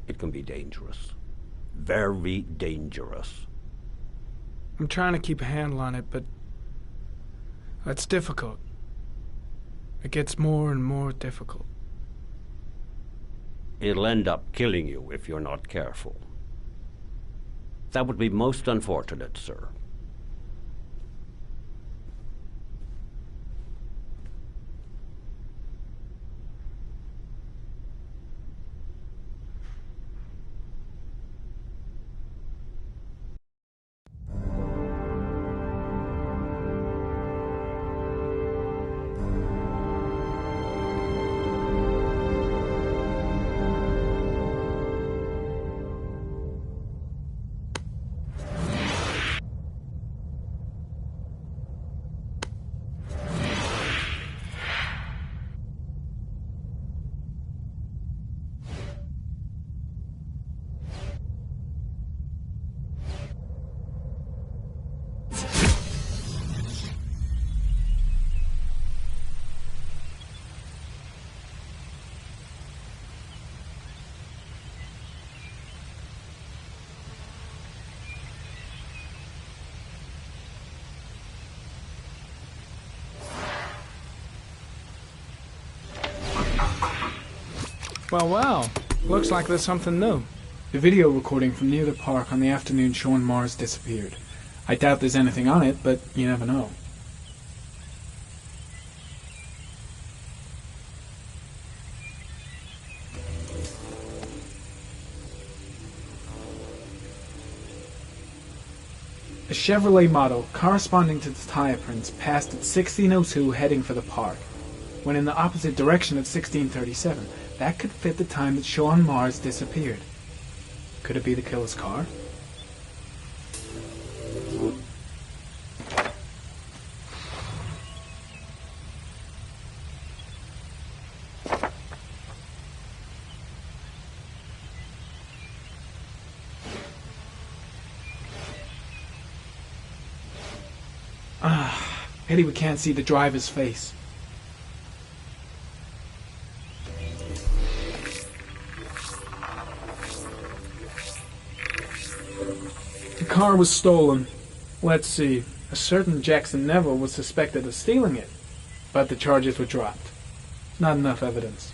S12: It can be dangerous. Very dangerous.
S5: I'm trying to keep a handle on it, but that's difficult. It gets more and more difficult.
S12: It'll end up killing you if you're not careful. That would be most unfortunate, sir.
S5: Well, looks like there's something new.
S14: The video recording from near the park on the afternoon Sean Mars disappeared. I doubt there's anything on it, but you never know. A Chevrolet model corresponding to the tire prints passed at 16:02 heading for the park, when in the opposite direction at 16:37. That could fit the time that Sean Mars disappeared. Could it be the killer's car? Pity we can't see the driver's face. The car was stolen. Let's see. A certain Jackson Neville was suspected of stealing it, but the charges were dropped. Not enough evidence.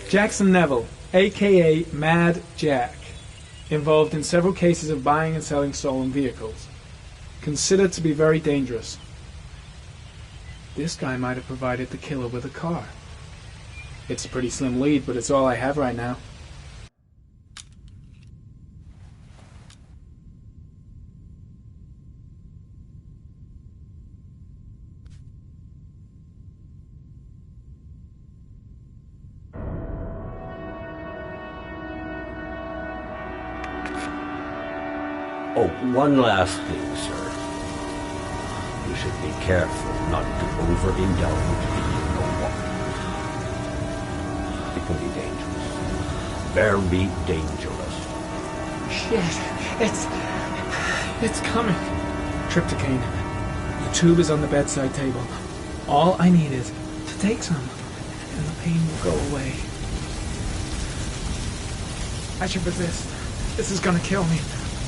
S14: Jackson Neville, a.k.a. Mad Jack, involved in several cases of buying and selling stolen vehicles. Considered to be very dangerous. This guy might have provided the killer with a car. It's a pretty slim lead, but it's all I have right now.
S12: Oh, one last thing, sir. You should be careful not to overindulge in you-know-what. It can be dangerous. Very dangerous.
S14: Shit, it's coming. Trypticane. The tube is on the bedside table. All I need is to take some, and the pain will go away. I should resist. This is gonna kill me.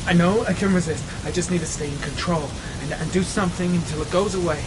S14: I know I can resist. I just need to stay in control and do something until it goes away.